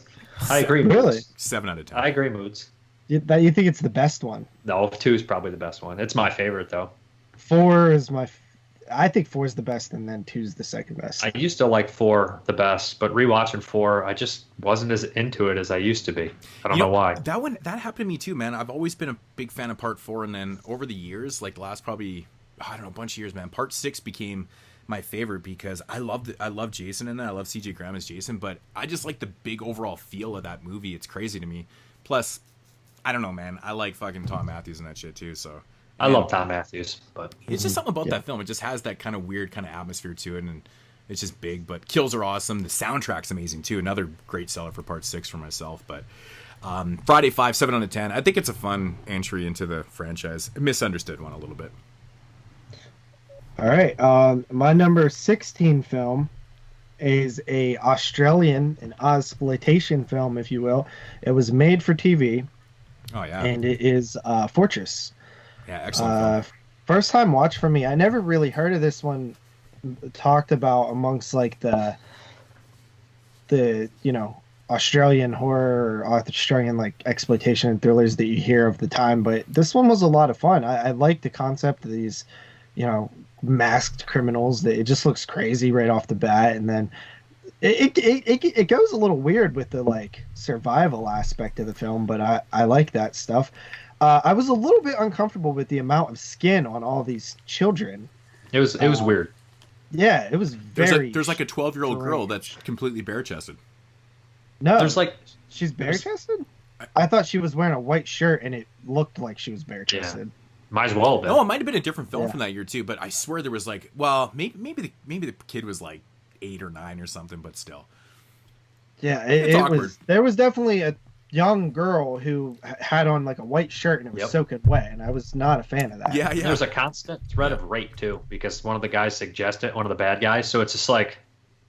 I agree. Really? 7 out of 10. I agree, Moods. You think it's the best one? No, 2 is probably the best one. It's my favorite, though. 4 is I think 4 is the best, and then 2 is the second best. I used to like 4 the best, but rewatching 4, I just wasn't as into it as I used to be. I don't know why. That happened to me too, man. I've always been a big fan of part 4, and then over the years, like the last probably, I don't know, a bunch of years, man, part 6 became my favorite because I love Jason in it. I love CJ Graham as Jason, but I just like the big overall feel of that movie. It's crazy to me. Plus, I don't know, man. I like fucking Tom Matthews and that shit too. So I love Tom Matthews, but it's just something about that film. It just has that kind of weird kind of atmosphere to it, and it's just big. But kills are awesome. The soundtrack's amazing too. Another great seller for part 6 for myself. But Friday 5, 7 out of 10. I think it's a fun entry into the franchise. A misunderstood one a little bit. All right, my number 16 film is an Ozploitation film, if you will. It was made for TV. Oh yeah, and it is Fortress. Yeah, excellent film. First time watch for me. I never really heard of this one talked about amongst like the Australian horror or Australian like exploitation and thrillers that you hear of the time. But this one was a lot of fun. I like the concept of these, masked criminals. That it just looks crazy right off the bat, and then it goes a little weird with the like survival aspect of the film, but I like that stuff. I was a little bit uncomfortable with the amount of skin on all these children. It was weird. Yeah, it was very. There's like a 12-year-old girl that's completely bare-chested. No, she's bare-chested. I thought she was wearing a white shirt, and it looked like she was bare-chested. Yeah. Might as well have been. Oh, it might have been a different film from that year too, but I swear there was like, well, maybe the kid was like 8 or 9 or something, but still. Yeah, it was. There was definitely a young girl who had on like a white shirt and it was soaking wet, and I was not a fan of that. Yeah. There's a constant threat of rape too, because one of the guys suggested, one of the bad guys. So it's just like,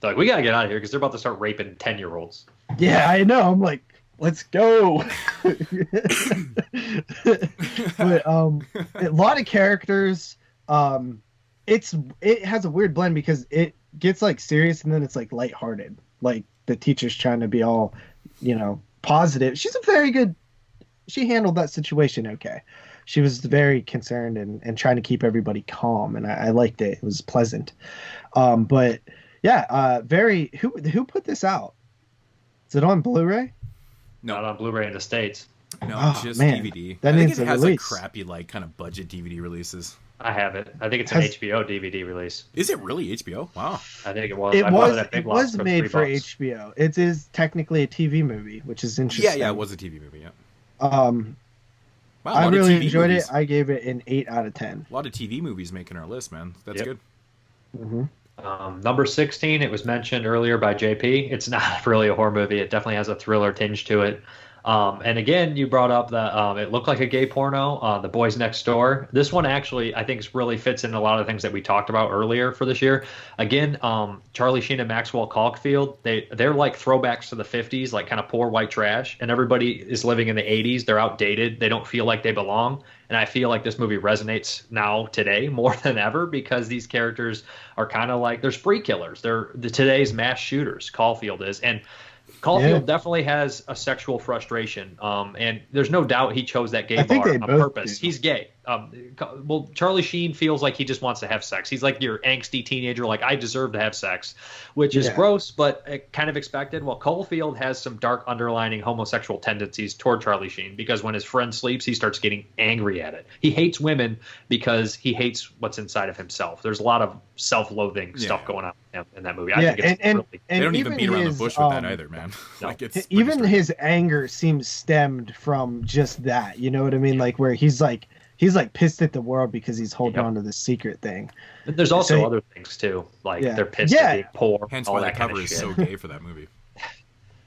they're like, we gotta get out of here because they're about to start raping 10-year-olds. Yeah, I know. I'm like, let's go. But a lot of characters. It has a weird blend because it gets like serious and then it's like lighthearted. Like the teacher's trying to be all, positive. She handled that situation okay. She was very concerned and trying to keep everybody calm, and I liked it. It was pleasant. But yeah, who put this out? Is it on Blu-ray? No, not on Blu-ray in the States. No, just DVD. That I think means it has release. like crappy like kind of budget DVD releases. I have it. I think it's an HBO DVD release. Is it really HBO? Wow. I think it was. It was made for HBO. It is technically a TV movie, which is interesting. Yeah, it was a TV movie. Yeah. Wow, I really enjoyed it. I gave it an 8 out of 10. A lot of TV movies making our list, man. That's good. Mm-hmm. Number 16, it was mentioned earlier by JP. It's not really a horror movie. It definitely has a thriller tinge to it. And again, you brought up that it looked like a gay porno, The Boys Next Door. This one actually, I think, really fits in a lot of things that we talked about earlier for this year. Again, Charlie Sheen and Maxwell Caulfield, they're like throwbacks to the 50s, like kind of poor white trash. And everybody is living in the 80s. They're outdated. They don't feel like they belong. And I feel like this movie resonates now today more than ever because these characters are kind of like, they're spree killers. They're today's mass shooters. Caulfield is. And Caulfield definitely has a sexual frustration, and there's no doubt he chose that gay bar on purpose. He's gay. well, Charlie Sheen feels like he just wants to have sex. He's like your angsty teenager, like I deserve to have sex, which is gross, but kind of expected. Well, Caulfield has some dark underlining homosexual tendencies toward Charlie Sheen because when his friend sleeps, he starts getting angry at it. He hates women because he hates what's inside of himself. There's a lot of self-loathing stuff going on in that movie. I think it's really... They don't even beat around the bush with that either, man. No. Like it's even his anger seems stemmed from just that. You know what I mean? Like where he's like pissed at the world because he's holding on to this secret thing. But there's also other things too, like they're pissed at being poor. Hence why the cover is so gay for that movie.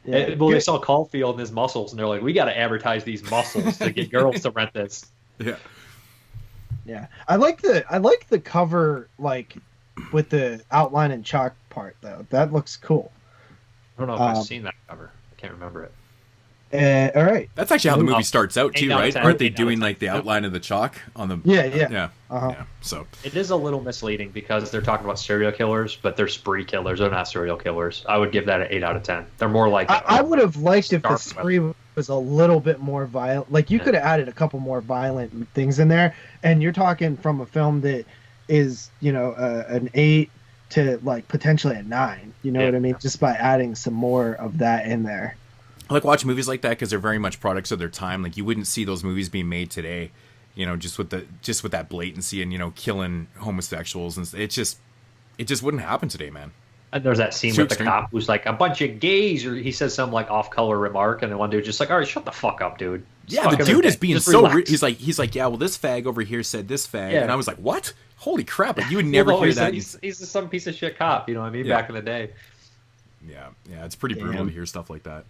They saw Caulfield and his muscles, and they're like, "We got to advertise these muscles to get girls to rent this." Yeah. I like the cover, like with the outline and chalk part though. That looks cool. I don't know if I've seen that cover. I can't remember it. All right. That's actually how the movie starts out too, right? Aren't they doing like the outline of the chalk on the? Yeah. So it is a little misleading because they're talking about serial killers, but they're spree killers. They're not serial killers. I would give that an 8 out of 10. They're more like. I would have liked if the spree was a little bit more violent. Like you could have added a couple more violent things in there, and you're talking from a film that is, an 8 to like potentially a 9. You know what I mean? Just by adding some more of that in there. I like watching movies like that because they're very much products of their time. Like you wouldn't see those movies being made today, just with that blatancy and killing homosexuals, and it just wouldn't happen today, man. And there's that scene with the cop who's like a bunch of gays, or he says some like off-color remark, and then one dude just like, all right, shut the fuck up, dude. Yeah, the dude is being so he's like, yeah, well, this fag over here said this fag, and I was like, what? Holy crap! Like you would never hear that. He's just some piece of shit cop, you know what I mean? Back in the day. Yeah, it's pretty brutal to hear stuff like that.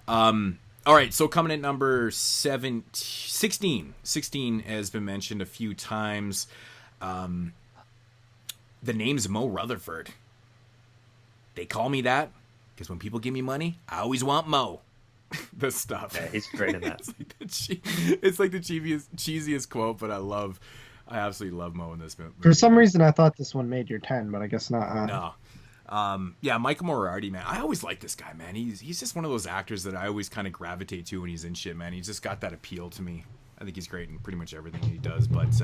All right, so coming at number 16 has been mentioned a few times. The name's Mo Rutherford. They call me that because when people give me money, I always want Mo. The stuff. Yeah, he's great in that. It's like the cheesiest quote, but I absolutely love Mo in this movie. For some reason, I thought this one made your 10, but I guess not. No. Michael Moriarty, man. I always like this guy, man. He's just one of those actors that I always kind of gravitate to when he's in shit, man. He's just got that appeal to me. I think he's great in pretty much everything he does. But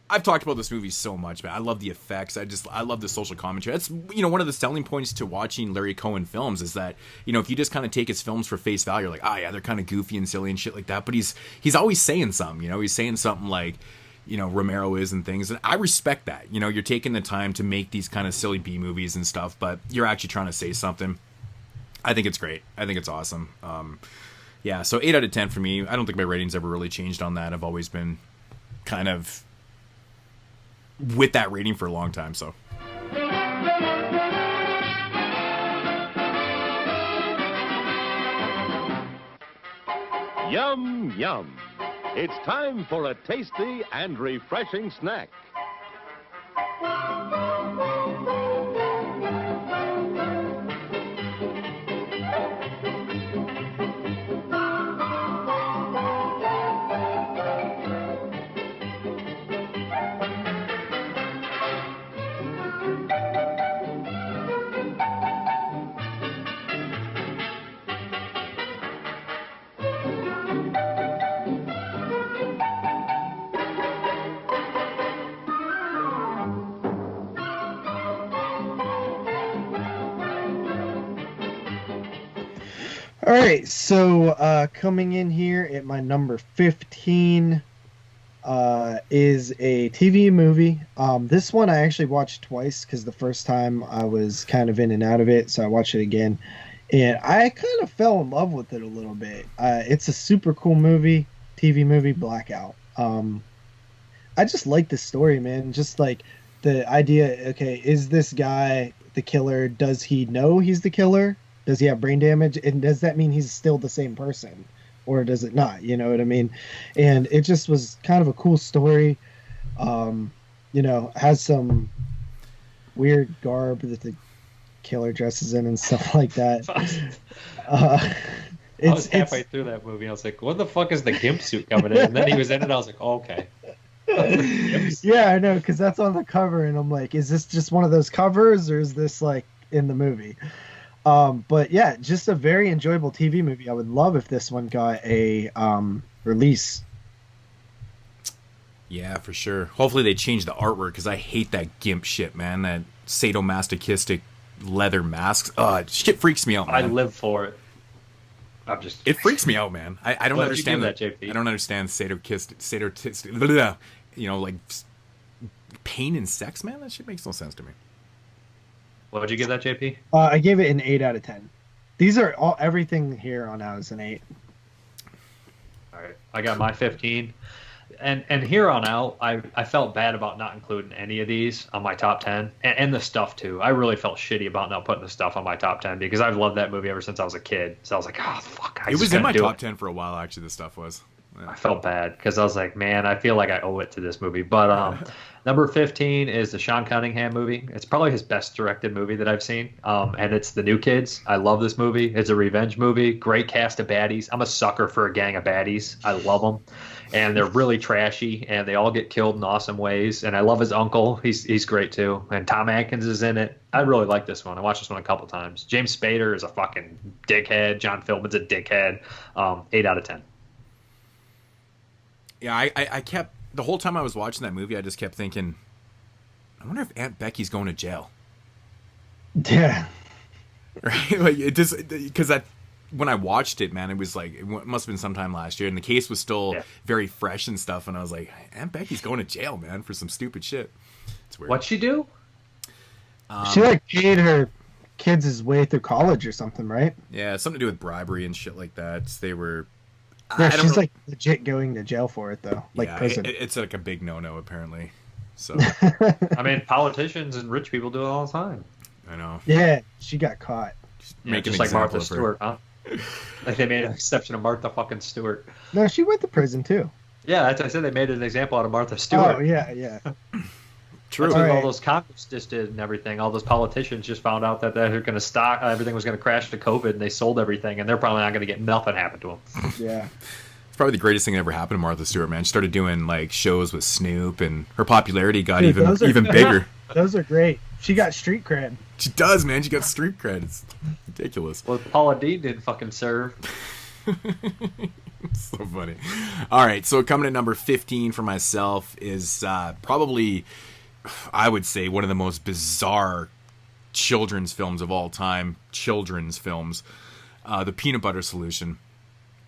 I've talked about this movie so much, man. I love the effects. I love the social commentary. That's one of the selling points to watching Larry Cohen films is that if you just kind of take his films for face value, you're like, they're kind of goofy and silly and shit like that. But he's always saying something. He's saying something like. Romero is and things. And I respect that. You're taking the time to make these kind of silly B movies and stuff, but you're actually trying to say something. I think it's great. I think it's awesome. So 8 out of 10 for me. I don't think my rating's ever really changed on that. I've always been kind of with that rating for a long time, so. Yum, yum. It's time for a tasty and refreshing snack. All right, so coming in here at my number 15 is a TV movie. This one I actually watched twice because the first time I was kind of in and out of it, so I watched it again. And I kind of fell in love with it a little bit. It's a super cool movie, TV movie, Blackout. I just like the story, man. Just like the idea, okay, is this guy the killer? Does he know he's the killer? Does he have brain damage? And does that mean he's still the same person? Or does it not? You know what I mean? And it just was kind of a cool story. Has some weird garb that the killer dresses in and stuff like that. I was halfway through that movie. I was like, what the fuck is the gimp suit coming in? And then he was in it. I was like, oh, okay. Yeah, I know, because that's on the cover. And I'm like, is this just one of those covers or is this like in the movie? But yeah, just a very enjoyable TV movie. I would love if this one got a release. Yeah, for sure. Hopefully they change the artwork because I hate that GIMP shit, man. That sadomasochistic leather masks. Shit freaks me out, man. I live for it. It freaks me out, man. I don't understand that, JP. I don't understand sadistic, like pain and sex, man. That shit makes no sense to me. What would you give that, JP? I gave it an 8 out of 10. These are everything here on out is an 8. All right, I got my 15. And here on out, I felt bad about not including any of these on my top 10, and the stuff too. I really felt shitty about not putting the stuff on my top 10 because I've loved that movie ever since I was a kid. So I was like, oh fuck, it was in my top 10 for a while. Actually, the stuff was. I felt bad because I was like, man, I feel like I owe it to this movie. But number 15 is the Sean Cunningham movie. It's probably his best directed movie that I've seen, and it's The New Kids. I love this movie. It's a revenge movie. Great cast of baddies. I'm a sucker for a gang of baddies. I love them. And they're really trashy, and they all get killed in awesome ways. And I love his uncle. He's great, too. And Tom Atkins is in it. I really like this one. I watched this one a couple times. James Spader is a fucking dickhead. John Philbin's a dickhead. 8 out of 10. Yeah, I kept... The whole time I was watching that movie, I just kept thinking, I wonder if Aunt Becky's going to jail. Yeah. Right? Like, it just... Because when I watched it, man, it was like, it must have been sometime last year, and the case was still very fresh and stuff, and I was like, Aunt Becky's going to jail, man, for some stupid shit. It's weird. What'd she do? She paid her kids his way through college or something, right? Yeah, something to do with bribery and shit like that. They were... Yeah, she's like legit going to jail for it, though. Like prison. It's like a big no-no, apparently. So, I mean, politicians and rich people do it all the time. I know. Yeah, she got caught. Just like Martha Stewart, huh? Like they made an exception of Martha fucking Stewart. No, she went to prison too. Yeah, that's what I said. They made an example out of Martha Stewart. Oh yeah. True. That's what all those Congress just did and everything. All those politicians just found out that they're going to stop. Everything was going to crash to COVID, and they sold everything, and they're probably not going to get nothing happen to them. Yeah. It's probably the greatest thing that ever happened to Martha Stewart, man. She started doing like shows with Snoop, and her popularity got even bigger. Those are great. She got street cred. She does, man. She got street cred. It's ridiculous. Well, Paula Deen didn't fucking serve. So funny. All right, so coming at number 15 for myself is probably, I would say, one of the most bizarre children's films of all time. Children's films. The Peanut Butter Solution.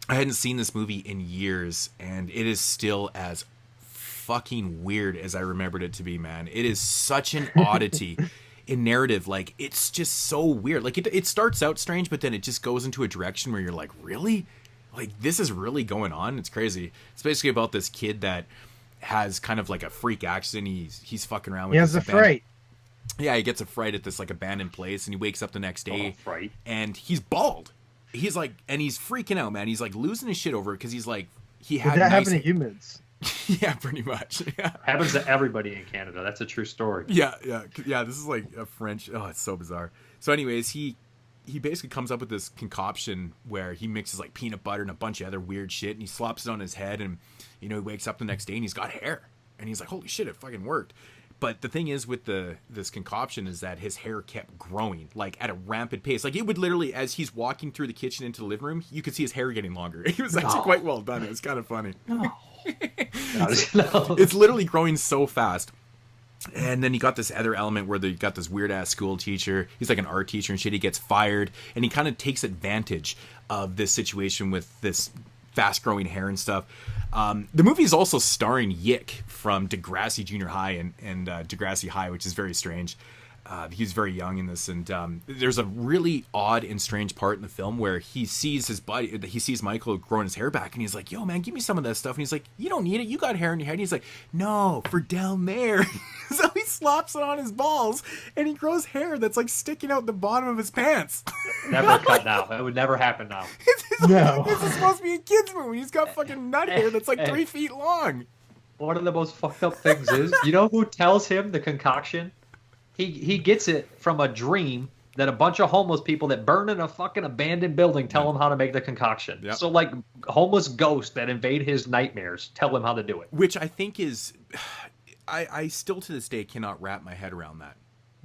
I hadn't seen this movie in years, and it is still as fucking weird as I remembered it to be, man. It is such an oddity in narrative. Like, it's just so weird. Like, it starts out strange, but then it just goes into a direction where you're like, really? Like, this is really going on? It's crazy. It's basically about this kid that has kind of like a freak accident. He's fucking around with He has a fright. Yeah, he gets a fright at this like abandoned place, and he wakes up the next day and he's bald. He's like, and he's freaking out, man. He's like losing his shit over it because he's like, he had. Did that happen to humans? Yeah, pretty much. Yeah. Happens to everybody in Canada. That's a true story. Yeah. This is like a French. Oh, it's so bizarre. So, anyways, he basically comes up with this concoction where he mixes like peanut butter and a bunch of other weird shit, and he slops it on his head, and he wakes up the next day and he's got hair, and he's like, holy shit, it fucking worked. But the thing is with this concoction is that his hair kept growing like at a rampant pace. Like, it would literally, as he's walking through the kitchen into the living room, you could see his hair getting longer. It was actually quite well done. It was kind of funny. No. It's literally growing so fast. And then you got this other element where you got this weird ass school teacher. He's like an art teacher and shit. He gets fired, and he kind of takes advantage of this situation with this fast growing hair and stuff. The movie is also starring Yick from Degrassi Junior High and Degrassi High, which is very strange. He's very young in this, and there's a really odd and strange part in the film where he sees Michael growing his hair back, and he's like, yo, man, give me some of that stuff. And he's like, you don't need it, you got hair in your head. And he's like, no, for down there. So he slops it on his balls, and he grows hair that's like sticking out the bottom of his pants. Never cut now. It would never happen now. No. This is supposed to be a kid's movie. He's got fucking nut hair that's like 3 feet long. One of the most fucked up things is, you know who tells him the concoction? He gets it from a dream that a bunch of homeless people that burn in a fucking abandoned building tell him how to make the concoction. Yep. So, like, homeless ghosts that invade his nightmares tell him how to do it. Which I think is... I still to this day cannot wrap my head around that.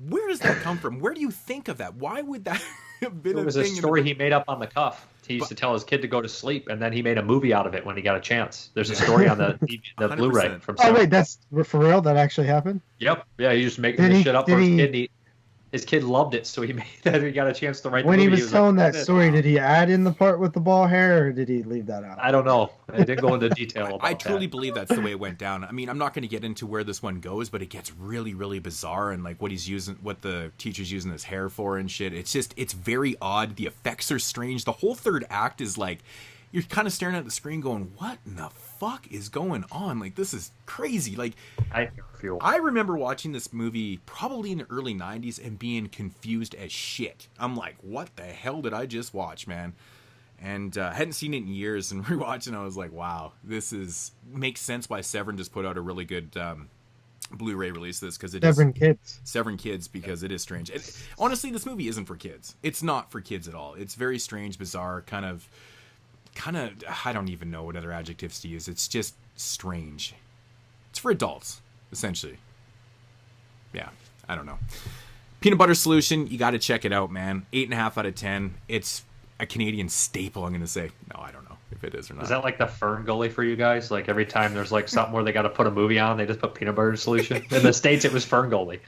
Where does that come from? Where do you think of that? Why would that have been a thing? It was a story he made up on the cuff. He used to tell his kid to go to sleep, and then he made a movie out of it when he got a chance. There's a story on the Blu-ray from. Oh wait, that's for real? That actually happened? Yep. Yeah, he just making this shit up for his kid. His kid loved it, so he made that. He got a chance to write. When the movie, he was telling that story, did he add in the part with the ball hair, or did he leave that out? I don't know. I didn't go into detail about I truly believe that's the way it went down. I mean, I'm not going to get into where this one goes, but it gets really, really bizarre, and like what the teacher's using his hair for and shit. It's very odd. The effects are strange. The whole third act is like, you're kind of staring at the screen going, what in the fuck is going on? Like, this is crazy. Like, I remember watching this movie probably in the early 90s and being confused as shit. I'm like, what the hell did I just watch, man? And I hadn't seen it in years, and rewatching, I was like, wow, makes sense why Severin just put out a really good Blu-ray release of this, because it Severin Kids, because it is strange. Honestly, this movie isn't for kids. It's not for kids at all. It's very strange, bizarre, kind of, I don't even know what other adjectives to use. It's just strange. It's for adults, essentially. Yeah, I don't know. Peanut Butter Solution, you got to check it out, man. 8.5 out of 10. It's a Canadian staple, I'm going to say. No, I don't know if it is or not. Is that like the Fern Gully for you guys? Like every time there's like something where they got to put a movie on, they just put Peanut Butter Solution? In the States, it was Fern Gully.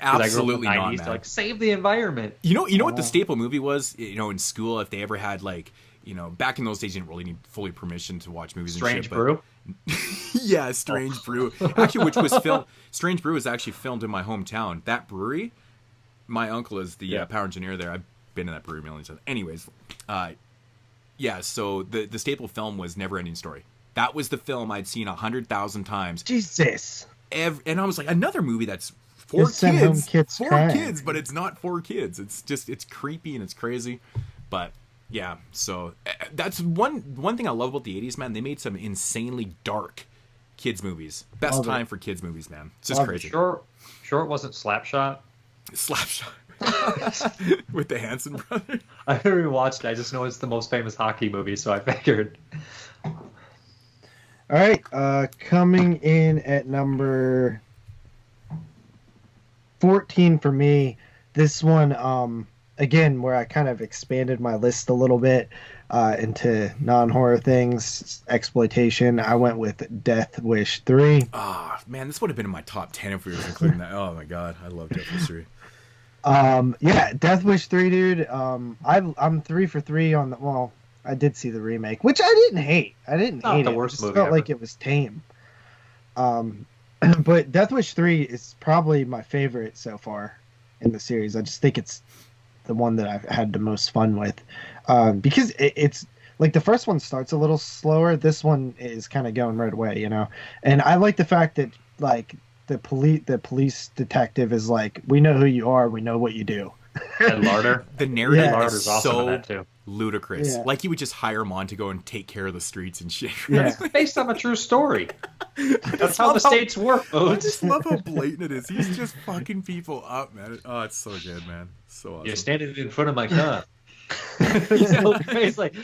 Absolutely not, man. To like save the environment. You know what the staple movie was? You know, in school, if they ever had like, you know, back in those days, you didn't really need fully permission to watch movies. Strange Brew? Yeah, Strange Brew. Actually, Strange Brew was actually filmed in my hometown. That brewery, my uncle is the power engineer there. I've been in that brewery millions of times. Anyways, so the staple film was Never Ending Story. That was the film I'd seen 100,000 times. Jesus. And I was like, another movie that's for kids, but it's not for kids. It's creepy and it's crazy. But yeah, so that's one thing I love about the 80s, man. They made some insanely dark kids movies. Best time for kids movies, man. It's just crazy. Sure it wasn't Slapshot? Slapshot. With the Hanson brothers. I haven't rewatched it. I just know it's the most famous hockey movie, so I figured. All right, coming in at number 14 for me. This one, again, where I kind of expanded my list a little bit into non-horror things, exploitation. I went with Death Wish 3. Ah, man, this would have been in my top 10 if we were including that. Oh my god, I love Death Wish 3. Yeah, Death Wish 3, dude. I'm 3 for 3 on the. Well, I did see the remake, which I didn't hate. I didn't hate the it. worst It just movie felt ever. like it was tame. But Death Wish 3 is probably my favorite so far in the series. I just think it's the one that I've had the most fun with, because it's like the first one starts a little slower. This one is kind of going right away, you know. And I like the fact that like the police detective is like, we know who you are, we know what you do. And Larder. The narrative Larder's is awesome in so that too. ludicrous. Yeah. Like he would just hire him on to go and take care of the streets and shit. Yeah. It's based on a true story. That's how the states work, I folks. just love how blatant it is. He's just fucking people up, man. Oh, it's so good, man. So awesome. You're standing in front of my car. he's like,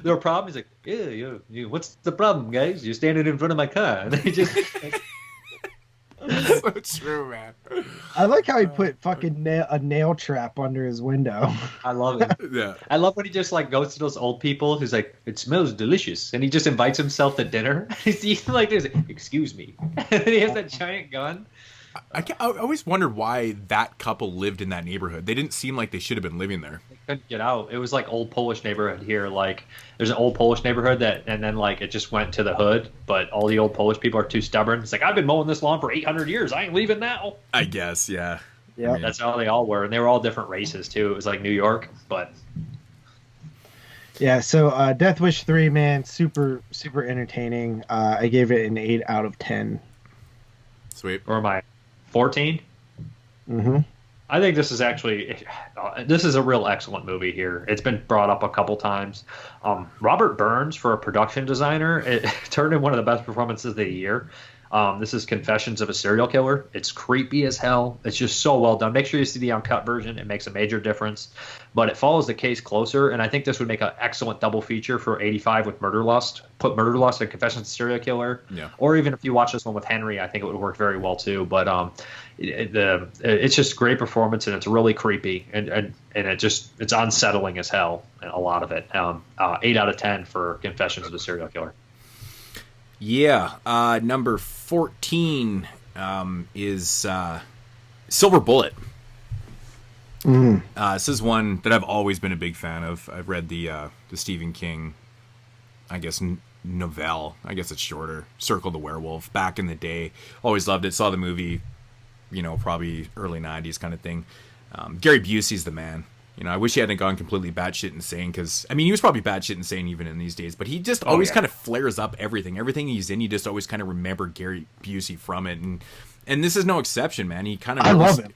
there a problem? He's like, yeah, you. What's the problem, guys? You're standing in front of my car, and they just. So true, man. I like how he put fucking a nail trap under his window. I love it. Yeah. I love when he just like goes to those old people who's like, it smells delicious, and he just invites himself to dinner. He's like, this, excuse me, and he has that giant gun. I always wondered why that couple lived in that neighborhood. They didn't seem like they should have been living there. They couldn't get out. It was like old Polish neighborhood here. Like there's an old Polish neighborhood and then like it just went to the hood. But all the old Polish people are too stubborn. It's like, I've been mowing this lawn for 800 years. I ain't leaving now. I guess, yeah. Yeah, That's how they all were, and they were all different races too. It was like New York, but yeah. So Death Wish 3, man, super entertaining. I gave it an 8 out of 10. Sweet. or am I 14? Mm-hmm. I think this is a real excellent movie here. It's been brought up a couple times. Robert Burns, for a production designer, it turned in one of the best performances of the year. This is Confessions of a Serial Killer. It's creepy as hell. It's just so well done. Make sure you see the uncut version. It makes a major difference. But it follows the case closer, and I think this would make an excellent double feature for 85 with Murder Lust. Put Murder Lust and Confessions of a Serial Killer. Yeah. Or even if you watch this one with Henry, I think it would work very well too. But it's just great performance, and it's really creepy, and it's unsettling as hell, a lot of it. 8 out of 10 for Confessions of a Serial Killer. Yeah, number 14 is Silver Bullet. This is one that I've always been a big fan of. I've read the Stephen King, I guess, novelle. I guess it's shorter. Circle the Werewolf. Back in the day, always loved it. Saw the movie, probably early 90s kind of thing. Gary Busey's the man. I wish he hadn't gone completely batshit insane, because, he was probably batshit insane even in these days, but he just always kind of flares up everything. Everything he's in, you just always kind of remember Gary Busey from it, and this is no exception, man. He kind of... I love him.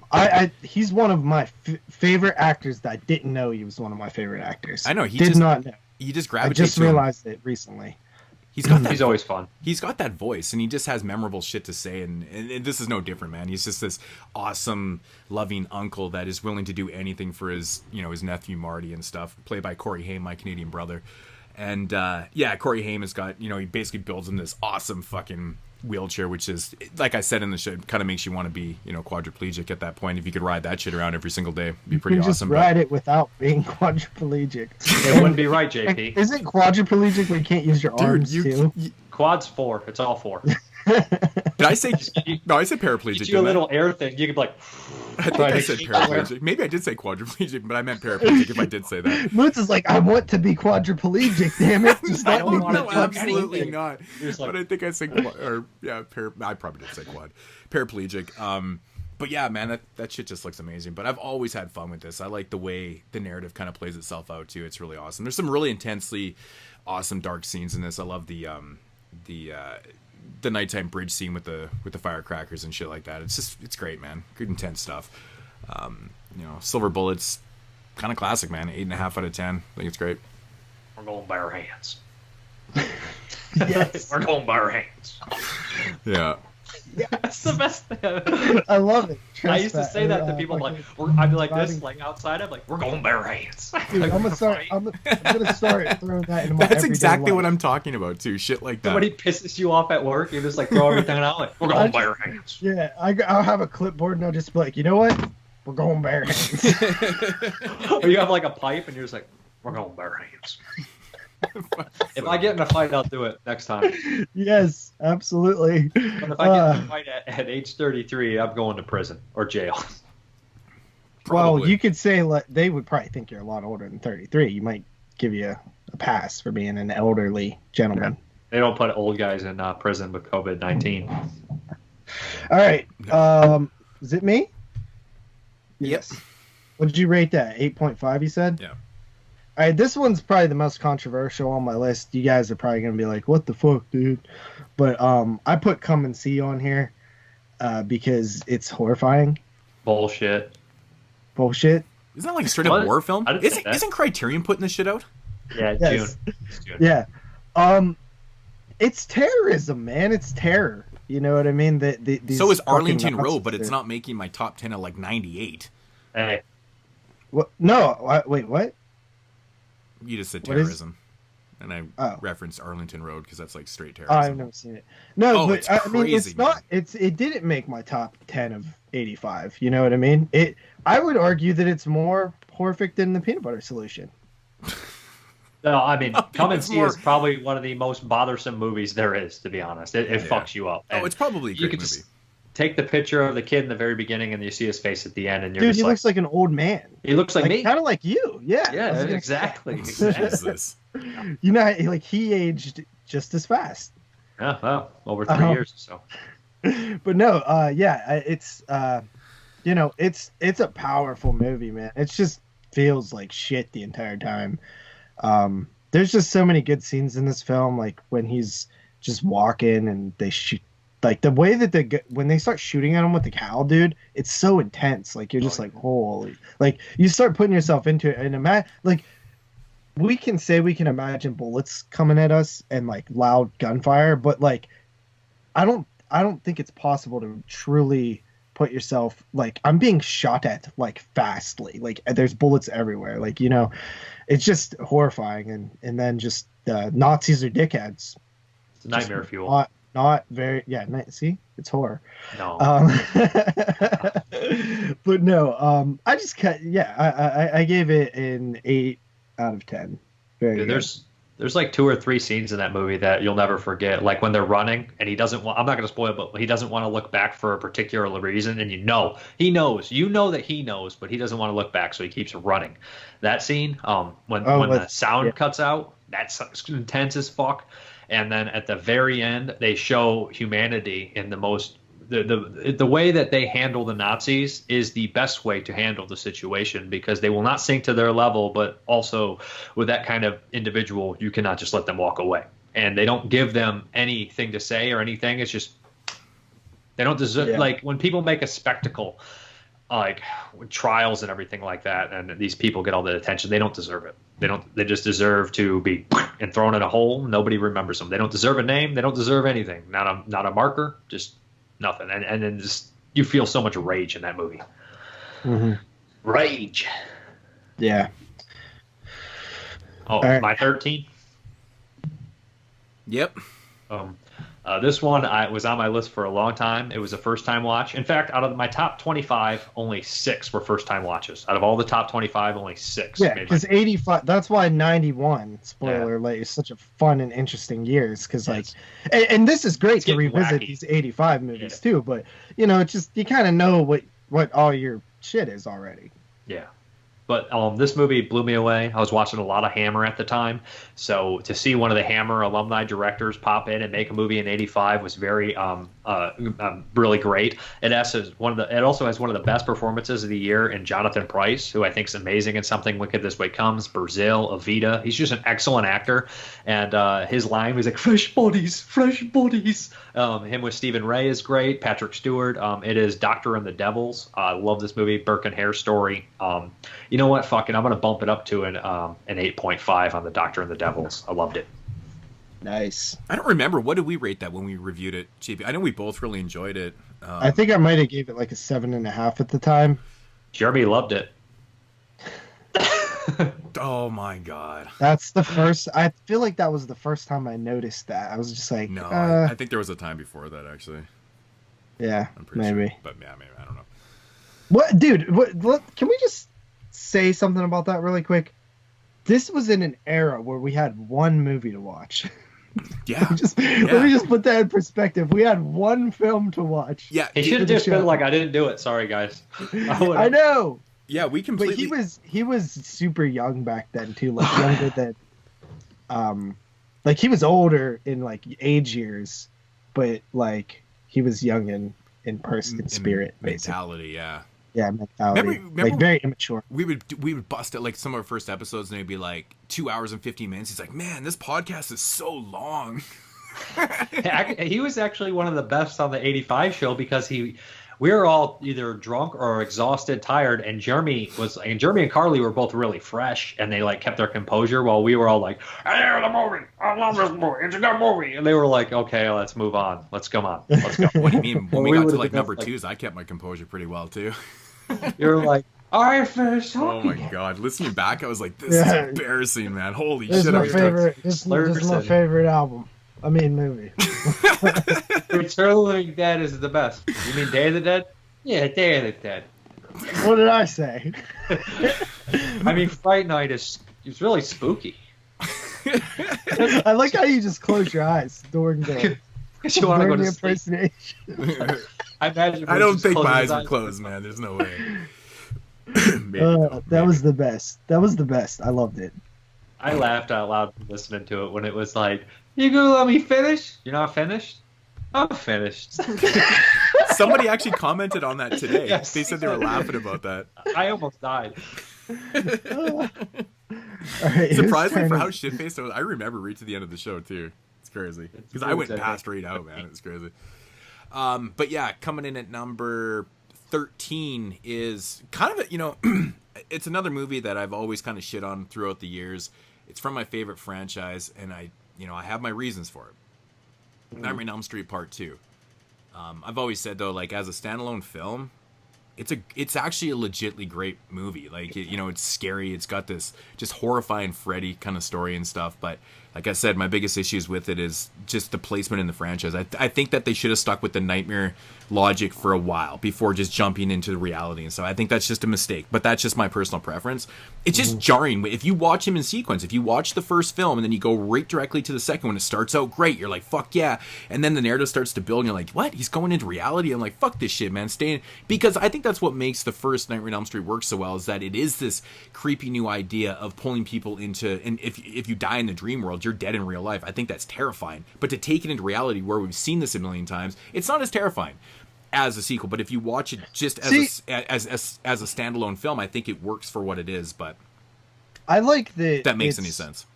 He's one of my favorite actors that I didn't know he was one of my favorite actors. I know. Did not know. He just gravitates. I just realized it recently. He's always fun. He's got that voice, and he just has memorable shit to say, and this is no different, man. He's just this awesome, loving uncle that is willing to do anything for his nephew Marty and stuff, played by Corey Haim, my Canadian brother. And Corey Haim has got, he basically builds him this awesome fucking wheelchair, which is, like I said in the show, it kind of makes you want to be, quadriplegic at that point. If you could ride that shit around every single day, it'd be pretty awesome. Just ride it without being quadriplegic. It wouldn't be right, JP. Isn't quadriplegic when you can't use your arms too? Quad's 4. It's all 4. Did I say... No, I said paraplegic. Get you a little air thing. You could be like... I think I said paraplegic. Maybe I did say quadriplegic, but I meant paraplegic if I did say that. Moots is like, I want to be quadriplegic, damn it. Just I don't want to do absolutely not. But I think I said quad. I probably did say quad. Paraplegic. But yeah, man, that shit just looks amazing. But I've always had fun with this. I like the way the narrative kind of plays itself out, too. It's really awesome. There's some really intensely awesome dark scenes in this. I love the nighttime bridge scene with the firecrackers and shit like that. It's great, man. Good intense stuff. Silver Bullet's kind of classic, man. 8.5 out of 10. I think it's great. We're going by our hands. Yes. We're going by our hands. Yeah. That's the best thing. I love it. I used to say that to people, I'd be like this, like outside, I'm like, we're going by our hands. Dude, I'm gonna start throwing that into my That's exactly life. what I'm talking about, too. Shit like that. Somebody pisses you off at work, you just throw everything out, we're going by our hands. Yeah, I'll have a clipboard and I'll just be like, you know what? We're going by our hands. Or you have a pipe and you're just like, we're going by our hands. If I get in a fight, I'll do it next time. Yes, absolutely. But if I get in a fight at age 33, I'm going to prison or jail. Well, you could say they would probably think you're a lot older than 33. You might give you a pass for being an elderly gentleman. Yeah. They don't put old guys in prison with COVID-19. All right. Is it me? Yes. What did you rate that? 8.5, you said? Yeah. All right, this one's probably the most controversial on my list. You guys are probably going to be like, what the fuck, dude? But I put Come and See on here because it's horrifying. Bullshit. Isn't that like a straight up horror film? Isn't Criterion putting this shit out? Yeah, yes. June. Yeah. It's terrorism, man. It's terror. You know what I mean? So is Arlington Road, but it's not making my top 10 of 98. Hey. What? No. Wait, what? You just said terrorism. And I referenced Arlington Road because that's straight terrorism. I've never seen it. No, but it's crazy, it's not. It didn't make my top 10 of 85. You know what I mean? I would argue that it's more horrific than the Peanut Butter Solution. No, Come and See is probably one of the most bothersome movies there is, to be honest. It fucks you up. And it's probably a great movie. Just take the picture of the kid in the very beginning and you see his face at the end and you're Dude, he looks like an old man. He looks like me. Kind of like you. Yeah. Yeah, exactly. Jesus. You know, he aged just as fast. Yeah, well, over 3 years or so. But no, it's it's a powerful movie, man. It just feels like shit the entire time. There's just so many good scenes in this film, like when he's just walking and they shoot, like the way that when they start shooting at him with the cowl, dude, it's so intense. Like you're just holy, like you start putting yourself into it and we can say we can imagine bullets coming at us and loud gunfire, but I don't think it's possible to truly put yourself like I'm being shot at like fastly, like there's bullets everywhere, like it's just horrifying, and then just Nazis are dickheads. It's nightmare fuel. Not very, see, it's horror. No. But no, I just I gave it an 8 out of 10. Very Dude, good. there's like 2 or 3 scenes in that movie that you'll never forget. Like when they're running and he doesn't want, I'm not going to spoil it, but he doesn't want to look back for a particular reason. And he knows, that he knows, but he doesn't want to look back. So he keeps running. That scene, when the sound cuts out, that's intense as fuck. And then at the very end, they show humanity in the most, the way that they handle the Nazis is the best way to handle the situation, because they will not sink to their level, but also with that kind of individual, you cannot just let them walk away. And they don't give them anything to say or anything. It's just, they don't deserve, like when people make a spectacle, like with trials and everything like that, and these people get all the attention, they don't deserve it. They just deserve to be and thrown in a hole. Nobody remembers them. They don't deserve a name. They don't deserve anything. Not a marker, just nothing. And then just, you feel so much rage in that movie. Mm-hmm. Rage. Yeah. Oh, right. My 13. Yep. This one was on my list for a long time. It was a first-time watch. In fact, out of my top 25, only 6 were first-time watches. Out of all the top 25, only 6. Yeah, because 85. That's why 91. Spoiler alert, is such a fun and interesting years. Because and this is great to revisit these 85 movies too. But it's just you kind of know what all your shit is already. Yeah. But this movie blew me away. I was watching a lot of Hammer at the time, so to see one of the Hammer alumni directors pop in and make a movie in '85 was very, really great. It also has one of the best performances of the year in Jonathan Pryce, who I think is amazing in Something Wicked This Way Comes, Brazil, Evita. He's just an excellent actor, and his line was like "fresh bodies, fresh bodies." Him with Stephen Ray is great. Patrick Stewart. It is Doctor and the Devils. I love this movie. Burke and Hare story. You know what? Fuck it. I'm going to bump it up to an 8.5 on the Doctor and the Devils. I loved it. Nice. I don't remember. What did we rate that when we reviewed it, JP? I know we both really enjoyed it. I think I might have gave it like a 7.5 at the time. Jeremy loved it. Oh my god. That's the first. I feel like that was the first time I noticed that. I was just like, no, I think there was a time before that actually. Yeah, I'm pretty maybe. Sure. But yeah, maybe I don't know. What, dude? What? Can we just say something about that really quick? This was in an era where we had one movie to watch. Yeah. Let me just put that in perspective. We had one film to watch. Yeah. He should have just been like, I didn't do it. Sorry, guys. I know. Yeah, we completely. But he was super young back then too, like younger than, like he was older in like age years, but like he was young in person, in spirit, mentality. Yeah. Yeah, mentality. Remember, like very immature. We would bust it like some of our first episodes, and they'd be like 2 hours and 15 minutes. He's like, man, this podcast is so long. He was actually one of the best on the 85 show because we were all either drunk or exhausted, tired, and Jeremy and Carly were both really fresh, and they like kept their composure while we were all like, I love the movie, I love this movie, it's a good movie, and they were like, okay, let's move on, let's go. What do you mean? When we got to like number 2s, I kept my composure pretty well too. You were like, I finished talking. Oh my god! Listening back, I was like, "This is embarrassing, man! Holy shit!" This is my favorite album. I mean, movie. Return of the Living Dead is the best. You mean Day of the Dead? Yeah, Day of the Dead. What did I say? I mean, Fright Night is really spooky. I like how you just close your eyes during the you want to go to impersonation. I imagine. I don't think my eyes are closed, man. There's no way. That was the best. That was the best. I loved it. I laughed out loud listening to it when it was like, "You gonna let me finish? You're not finished? I'm finished." Somebody actually commented on that today. Yes. They said they were laughing about that. I almost died. Right, surprisingly, for how shit-faced I was, I remember right to the end of the show too. It's crazy because I went past right out, man. It's crazy. But yeah, coming in at number 13 is kind of it's another movie that I've always kind of shit on throughout the years. It's from my favorite franchise, and I have my reasons for it. Nightmare on Elm Street Part 2. I've always said though, like as a standalone film, it's actually a legitly great movie. Like it's scary. It's got this just horrifying Freddy kind of story and stuff. But like I said, my biggest issues with it is just the placement in the franchise. I think that they should have stuck with the nightmare logic for a while before just jumping into the reality and stuff. I think that's just a mistake, but that's just my personal preference. It's just jarring. If you watch him in sequence, if you watch the first film and then you go right directly to the second one, it starts out great. You're like, fuck yeah. And then the narrative starts to build and you're like, what? He's going into reality? I'm like, fuck this shit, man. Because I think that's what makes the first Nightmare on Elm Street work so well, is that it is this creepy new idea of pulling people into, and if you die in the dream world, you're dead in real life. I think that's terrifying. But to take it into reality where we've seen this a million times, it's not as terrifying as a sequel. But if you watch it just as a standalone film, I think it works for what it is. But I like that makes any sense.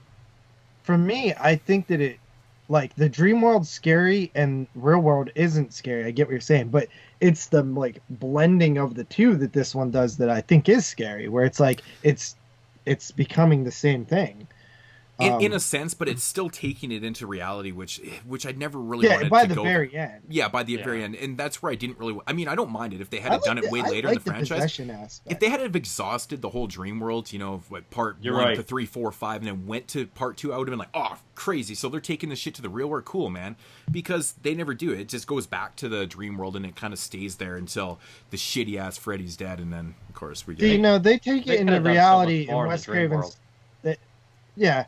For me, I think that it, like, the dream world's scary and real world isn't scary. I get what you're saying, but it's the like blending of the two that this one does that I think is scary, where it's like it's becoming the same thing. In a sense, but it's still taking it into reality, which I'd never really wanted by to the go very end. Yeah, by the very end, and that's where I didn't really. I mean, I don't mind it if they had done it way later in the franchise. If they had exhausted the whole dream world, like part 1 to 3, 4, 5, and then went to part 2, I would have been like, oh, crazy. So they're taking this shit to the real world, cool, man. Because they never do it. It just goes back to the dream world, and it kind of stays there until the shitty ass Freddy's dead, and then of course we get. They take it into reality in Wes Craven's. Yeah.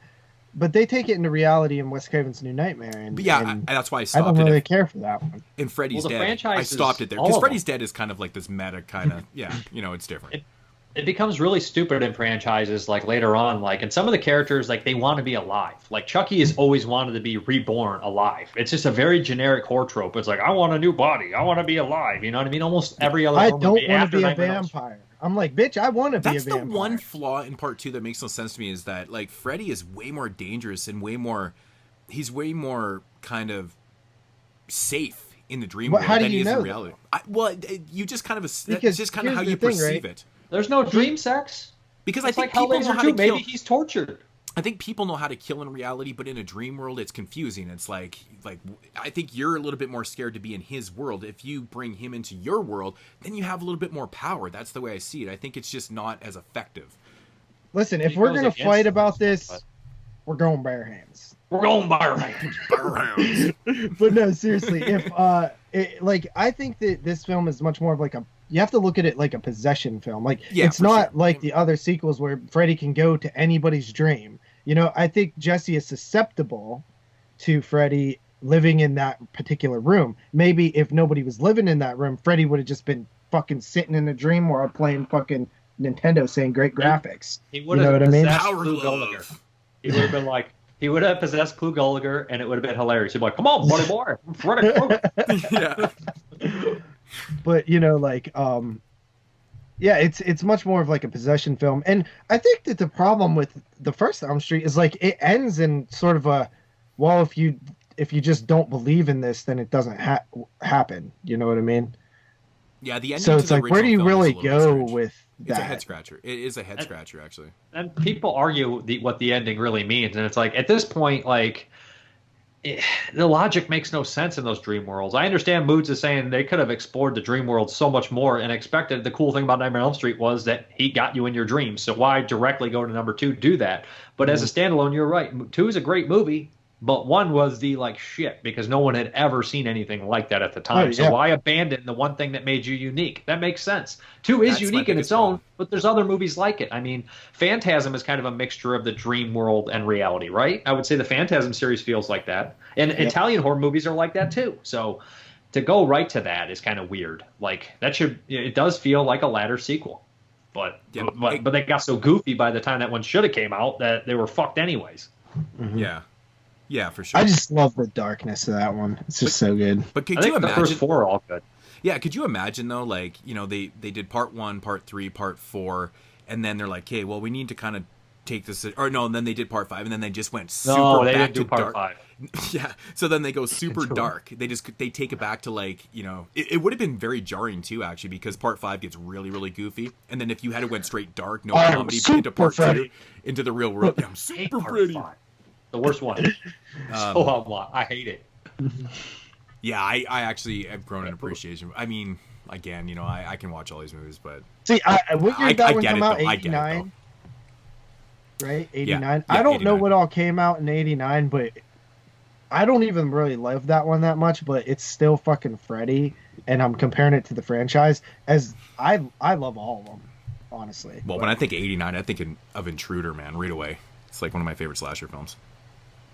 But they take it into reality in Wes Craven's New Nightmare. And that's why I stopped it. I don't really care for that one. In Freddy's Dead, I stopped it there. Because Freddy's Dead is kind of like this meta kind of, it's different. It becomes really stupid in franchises, like later on, like, and some of the characters, like, they want to be alive. Like, Chucky has always wanted to be reborn alive. It's just a very generic horror trope. It's like, I want a new body. I want to be alive. You know what I mean? Almost every other I don't want to be a vampire. I'm like, bitch, I want to be a vampire. That's the one flaw in part 2 that makes no sense to me, is that, like, Freddy is way more dangerous and he's way more kind of safe in the dream world than he is in reality. You just kind of, it's just kind of how you perceive it. There's no dream sex. Because I think people know how to kill. Maybe he's tortured. I think people know how to kill in reality, but in a dream world, it's confusing. It's like I think you're a little bit more scared to be in his world. If you bring him into your world, then you have a little bit more power. That's the way I see it. I think it's just not as effective. Listen, if we're going to fight about this, we're going bare hands. We're going bare hands. Bare hands. But no, seriously, I think that this film is much more of like you have to look at it like a possession film. Like, it's not like the other sequels where Freddy can go to anybody's dream. I think Jesse is susceptible to Freddy living in that particular room. Maybe if nobody was living in that room, Freddy would have just been fucking sitting in a dream world playing fucking Nintendo saying great graphics. He would have possessed Clue Gulliger. He would have been like, he would have possessed Clue Gulliger, and it would have been hilarious. He'd be like, come on, buddy boy. Freddy Krueger. Yeah. But it's much more of like a possession film, and I think that the problem with the first Elm Street is like it ends in sort of a, well, if you just don't believe in this, then it doesn't happen. You know what I mean? Yeah, the ending. So it's like, where do you really go with that? It's a head scratcher. It is a head scratcher, actually. And people argue what the ending really means, and it's like at this point, like, the logic makes no sense in those dream worlds. I understand Moods is saying they could have explored the dream world so much more and expected. The cool thing about Nightmare on Elm Street was that he got you in your dreams. So why directly go to number 2, do that? But as a standalone, you're right. 2 is a great movie, but 1 was the shit because no one had ever seen anything like that at the time. Oh, yeah. So why abandon the one thing that made you unique? That makes sense. 2 is unique in its own, but there's other movies like it. I mean, Phantasm is kind of a mixture of the dream world and reality, right? I would say the Phantasm series feels like that. And Italian horror movies are like that too. So to go right to that is kind of weird. Like, it does feel like a latter sequel. But they got so goofy by the time that one should have came out that they were fucked anyways. Mm-hmm. Yeah. Yeah, for sure. I just love the darkness of that one. It's just so good. But could you imagine the first 4 are all good? Yeah, could you imagine though, like, they did part 1, part 3, part 4, and then they're like, hey, well, we need to kind of take this, or no, and then they did part 5, and then they just went super back to part dark. 5. Yeah, so then they go super dark. They take it back to like, it would have been very jarring too, actually, because part 5 gets really, really goofy, and then if you had it went straight dark, no comedy, into part 2, into the real world, I'm super pretty. The worst one. I hate it. Yeah, I actually have grown in appreciation. I mean, again, I can watch all these movies, but See, what year did that one come out? I get it, 89, right? 89. Yeah, I don't know 89. what all came out in 89, but I don't even really love that one that much. But it's still fucking Freddy, and I'm comparing it to the franchise. As I love all of them, honestly. Well, when I think 89, I think of Intruder, man, right away. It's like one of my favorite slasher films.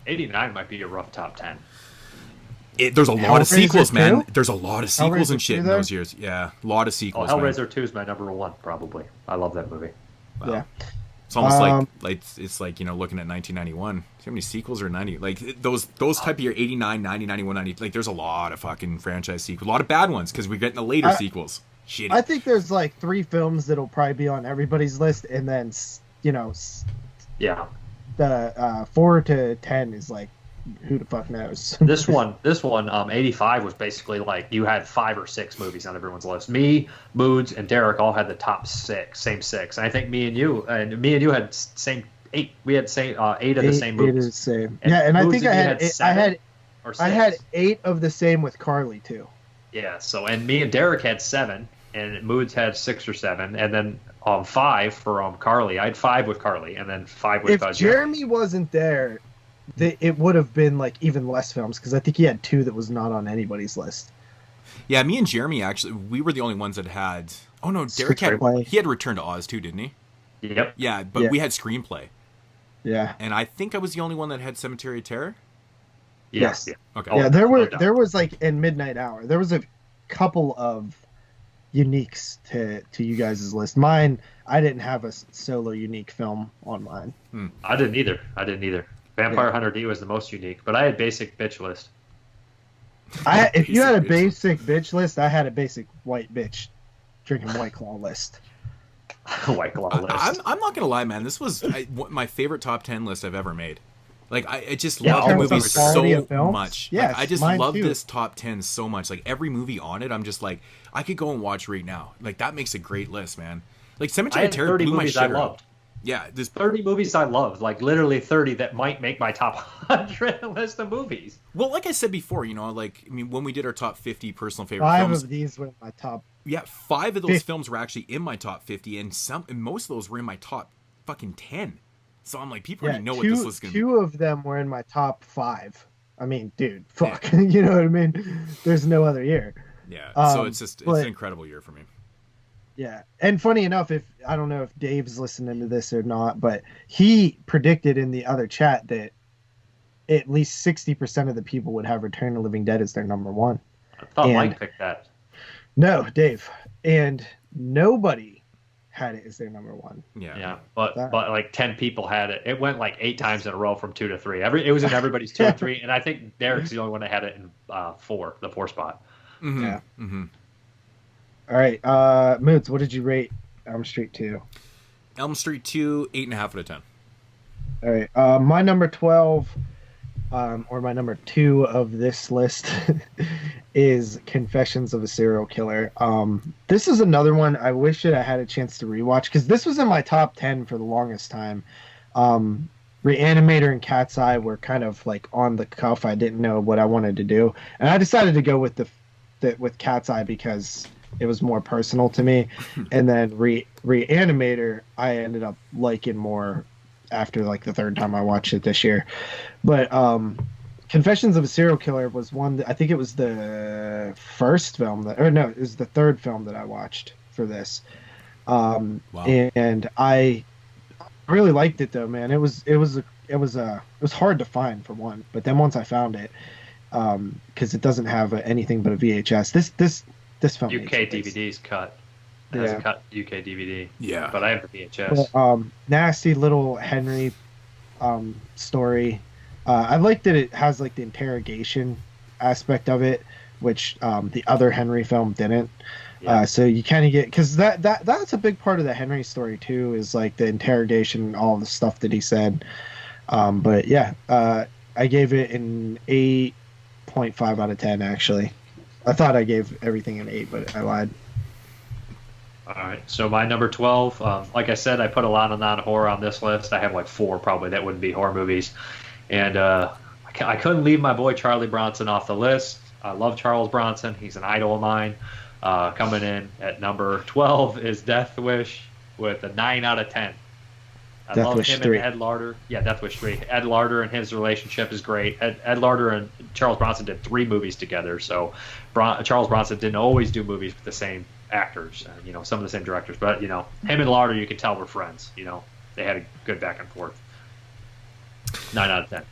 89 might be a rough top 10. There's a lot of sequels, man. 2? There's a lot of sequels and shit in those years. Yeah, a lot of sequels. Hellraiser 2 is my number one, probably. I love that movie. Wow. Yeah. It's almost like it's like looking at 1991. See how many sequels are 90? Like those type of year 89, 90, 91, 90. Like there's a lot of fucking franchise sequels, a lot of bad ones because we're getting the later sequels. Shitty. I think there's like 3 films that'll probably be on everybody's list, and then Yeah. the 4 to 10 is like, who the fuck knows? This one, 85 was basically like you had 5 or 6 movies on everyone's list. Me, Moods, and Derek all had the top 6, same 6. And I think me and you had same 8. We had 8 of the same movies. 8 of the same. Yeah, and I think I had 8 of the same with Carly too. Yeah. So and me and Derek had 7, and Moods had 6 or 7, and then 5 for Carly. I had 5 with Carly, and then 5 with If Jeremy wasn't there, it would have been like even less films because I think he had 2 that was not on anybody's list. Yeah, me and Jeremy actually, we were the only ones that had. Oh no, Derek had Return to Oz too, didn't he? Yep. Yeah, but we had Screenplay. Yeah. And I think I was the only one that had Cemetery of Terror. Yes. Yeah. Okay. Yeah, there was like in Midnight Hour. There was a couple of uniques to you guys' list. Mine, I didn't have a solo unique film on mine. I didn't either. Vampire Hunter D was the most unique, but I had basic bitch list. If you had a basic bitch list, I had a basic white bitch drinking White Claw list. White Claw list. I'm not gonna lie, man. This was my favorite top 10 list I've ever made. Like I just love the movie so much. Yes, I just mine love too. this top 10 so much. Like every movie on it, I'm just like I could go and watch right now. Like that makes a great list, man. Like Cemetery of Terror blew my shit I loved. Yeah, there's 30 movies I loved, like literally 30 that might make my top 100 list of movies. Well, like I said before, when we did our top 50 personal favorite 5 films, of these were in my top. Yeah, 5 of those films were actually in my top 50, and most of those were in my top fucking 10. So I'm like, people already know what this list is going to be. 2 of them were in my top 5. I mean, dude, fuck. Yeah. You know what I mean? There's no other year. Yeah, so it's an incredible year for me. Yeah, and funny enough, I don't know if Dave's listening to this or not, but he predicted in the other chat that at least 60% of the people would have Return of the Living Dead as their number 1. I thought Mike picked that. No, Dave, and nobody had it as their number 1. Yeah, but like 10 people had it. It went like 8 times in a row from 2 to 3. It was in everybody's 2 and 3, and I think Derek's the only one that had it in 4, the 4 spot. Mm-hmm. Yeah. Mm-hmm. All right, Moods, what did you rate Elm Street 2? Elm Street 2, 8.5 out of 10. All right, my number 12, or my number 2 of this list is Confessions of a Serial Killer. This is another one I wish that I had a chance to rewatch because this was in my top 10 for the longest time. Reanimator and Cat's Eye were kind of like on the cuff. I didn't know what I wanted to do, and I decided to go with with Cat's Eye because it was more personal to me. And then Reanimator, I ended up liking more after like the 3rd time I watched it this year. But Confessions of a Serial Killer was one that, I think it was the first film it was the 3rd film that I watched for this. Wow. And I really liked it though, man. It was hard to find for one, but then once I found it, because it doesn't have anything but a VHS. This film UK DVD's cut. It has a cut UK DVD. Yeah, but I have the VHS. But, nasty little Henry story. I like that it has like the interrogation aspect of it, which the other Henry film didn't. Yeah. So you kind of get, because that's a big part of the Henry story too, is like the interrogation, all the stuff that he said. But yeah, I gave it an 8.5 out of 10 actually. I thought I gave everything an 8, but I lied. All right, so my number 12, like I said, I put a lot of non-horror on this list. I have like 4 probably that wouldn't be horror movies. And I couldn't leave my boy Charlie Bronson off the list. I love Charles Bronson. He's an idol of mine. Coming in at number 12 is Death Wish with a 9 out of 10. I Death love Wish him 3. and Ed Larder. Yeah, Death Wish 3. Ed Larder and his relationship is great. Ed Larder and Charles Bronson did 3 movies together, so Charles Bronson didn't always do movies with the same actors, some of the same directors, but, him and Larder, you could tell were friends. They had a good back and forth. 9 out of 10.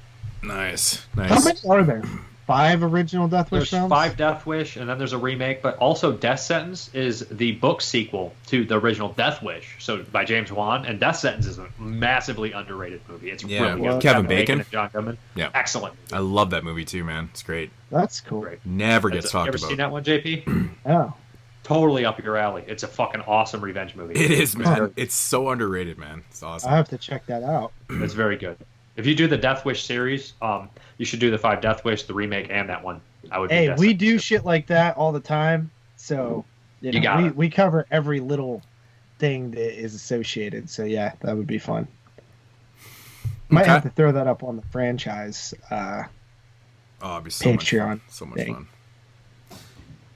Nice. How many are there? 5 original Death Wish There's films? 5 Death Wish, and then there's a remake, but also Death Sentence is the book sequel to the original Death Wish, so by James Wan, and Death Sentence is a massively underrated movie. It's really good. Kevin Bacon and John Goodman. Yeah. Excellent movie. I love that movie too, man. It's great. That's cool. Great. Never gets talked about. You ever seen that one, JP? Oh. Totally up your alley. It's a fucking awesome revenge movie. It is, man. It's so underrated, man. It's awesome. I have to check that out. It's very good. If you do the Death Wish series, you should do the 5 Death Wish, the remake, and that one. Hey, we do shit like that all the time, so we cover every little thing that is associated. So yeah, that would be fun. Might have to throw that up on the franchise it'd be so Patreon. So much fun.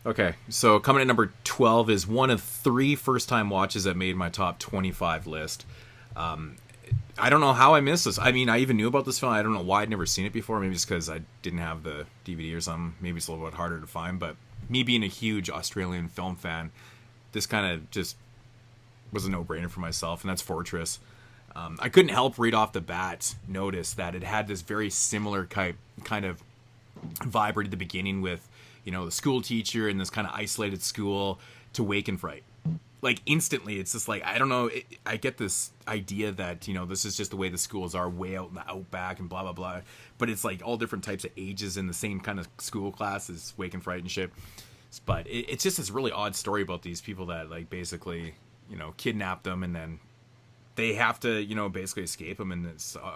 Okay, so coming at number 12 is one of 3 first-time watches that made my top 25 list. I don't know how I missed this. I mean, I even knew about this film. I don't know why I'd never seen it before. Maybe just because I didn't have the DVD or something. Maybe it's a little bit harder to find. But me being a huge Australian film fan, this kind of just was a no-brainer for myself, and that's Fortress. I couldn't help right off the bat notice that it had this very similar kind of vibe right at the beginning with, the school teacher in this kind of isolated school to Wake and Fright. Like, instantly, it's just like, I don't know, I get this idea that, this is just the way the schools are way out in the outback and blah, blah, blah. But it's like all different types of ages in the same kind of school class as Wake and Fright and shit. But it's just this really odd story about these people that, like, basically, kidnap them and then they have to, basically escape them, and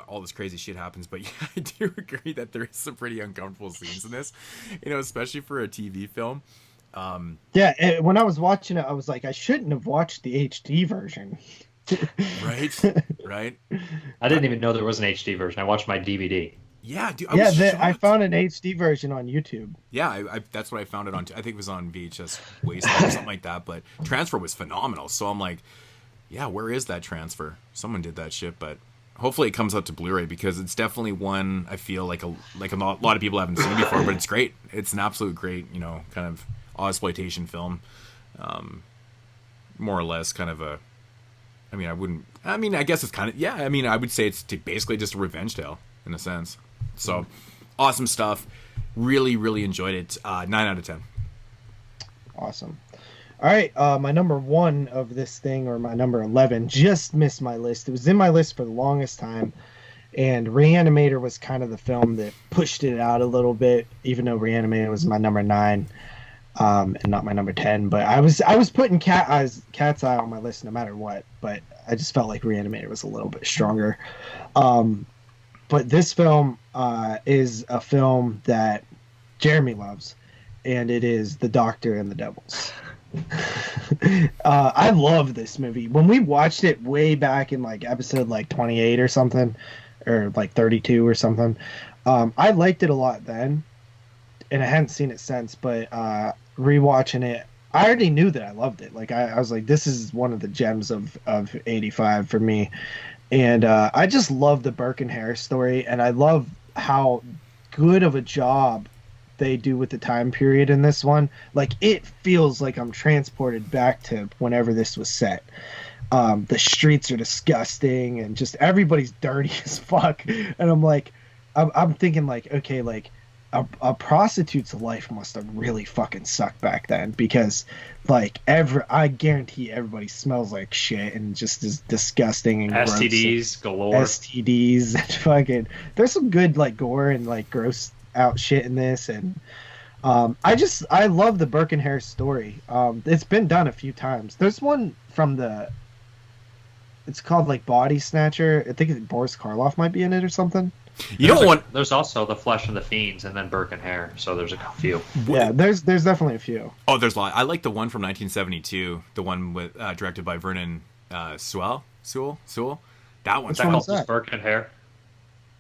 all this crazy shit happens. But yeah, I do agree that there is some pretty uncomfortable scenes in this, especially for a TV film. Yeah, when I was watching it, I was like, I shouldn't have watched the HD version. Right. I didn't even know there was an HD version. I watched my DVD. Yeah, dude. I found an HD version on YouTube. Yeah, I that's what I found it on. I think it was on VHS Wasteland or something like that. But transfer was phenomenal. So I'm like, yeah, where is that transfer? Someone did that shit, but hopefully it comes out to Blu-ray, because it's definitely one I feel like a lot of people haven't seen before. But it's great. It's an absolute great, kind of exploitation film, more or less kind of a. I guess it's kind of, yeah. I would say it's basically just a revenge tale in a sense. So, awesome stuff. Really, really enjoyed it. 9 out of 10. Awesome. All right, my number 1 of this thing, or my number 11, just missed my list. It was in my list for the longest time, and Reanimator was kind of the film that pushed it out a little bit, even though Reanimator was my number 9. And not my number 10, but I was putting Cat's Eye on my list no matter what, but I just felt like Reanimator was a little bit stronger. But this film is a film that Jeremy loves, and it is The Doctor and the Devils. I love this movie. When we watched it way back in like episode like 28 or something, or like 32 or something, I liked it a lot then, and I hadn't seen it since, but rewatching it, I already knew that I loved it. Like I was like, this is one of the gems of 85 for me. And I just love the Burke and Hare story, and I love how good of a job they do with the time period in this one. Like, it feels like I'm transported back to whenever this was set. The streets are disgusting, and just everybody's dirty as fuck. And I'm like, I'm thinking like, okay, like a prostitute's life must have really fucking sucked back then, because like I guarantee everybody smells like shit and just is disgusting and STDs galore. STDs and fucking. There's some good like gore and like gross out shit in this, and I love the Burke and Hare story. It's been done a few times. There's one from it's called like Body Snatcher. I think Boris Karloff might be in it or something. There's also The Flesh and the Fiends, and then Burke and Hare. So there's a few. Yeah, there's definitely a few. Oh, there's a lot. I like the one from 1972, the one with directed by Vernon Sewell. That one's called Burke and Hare.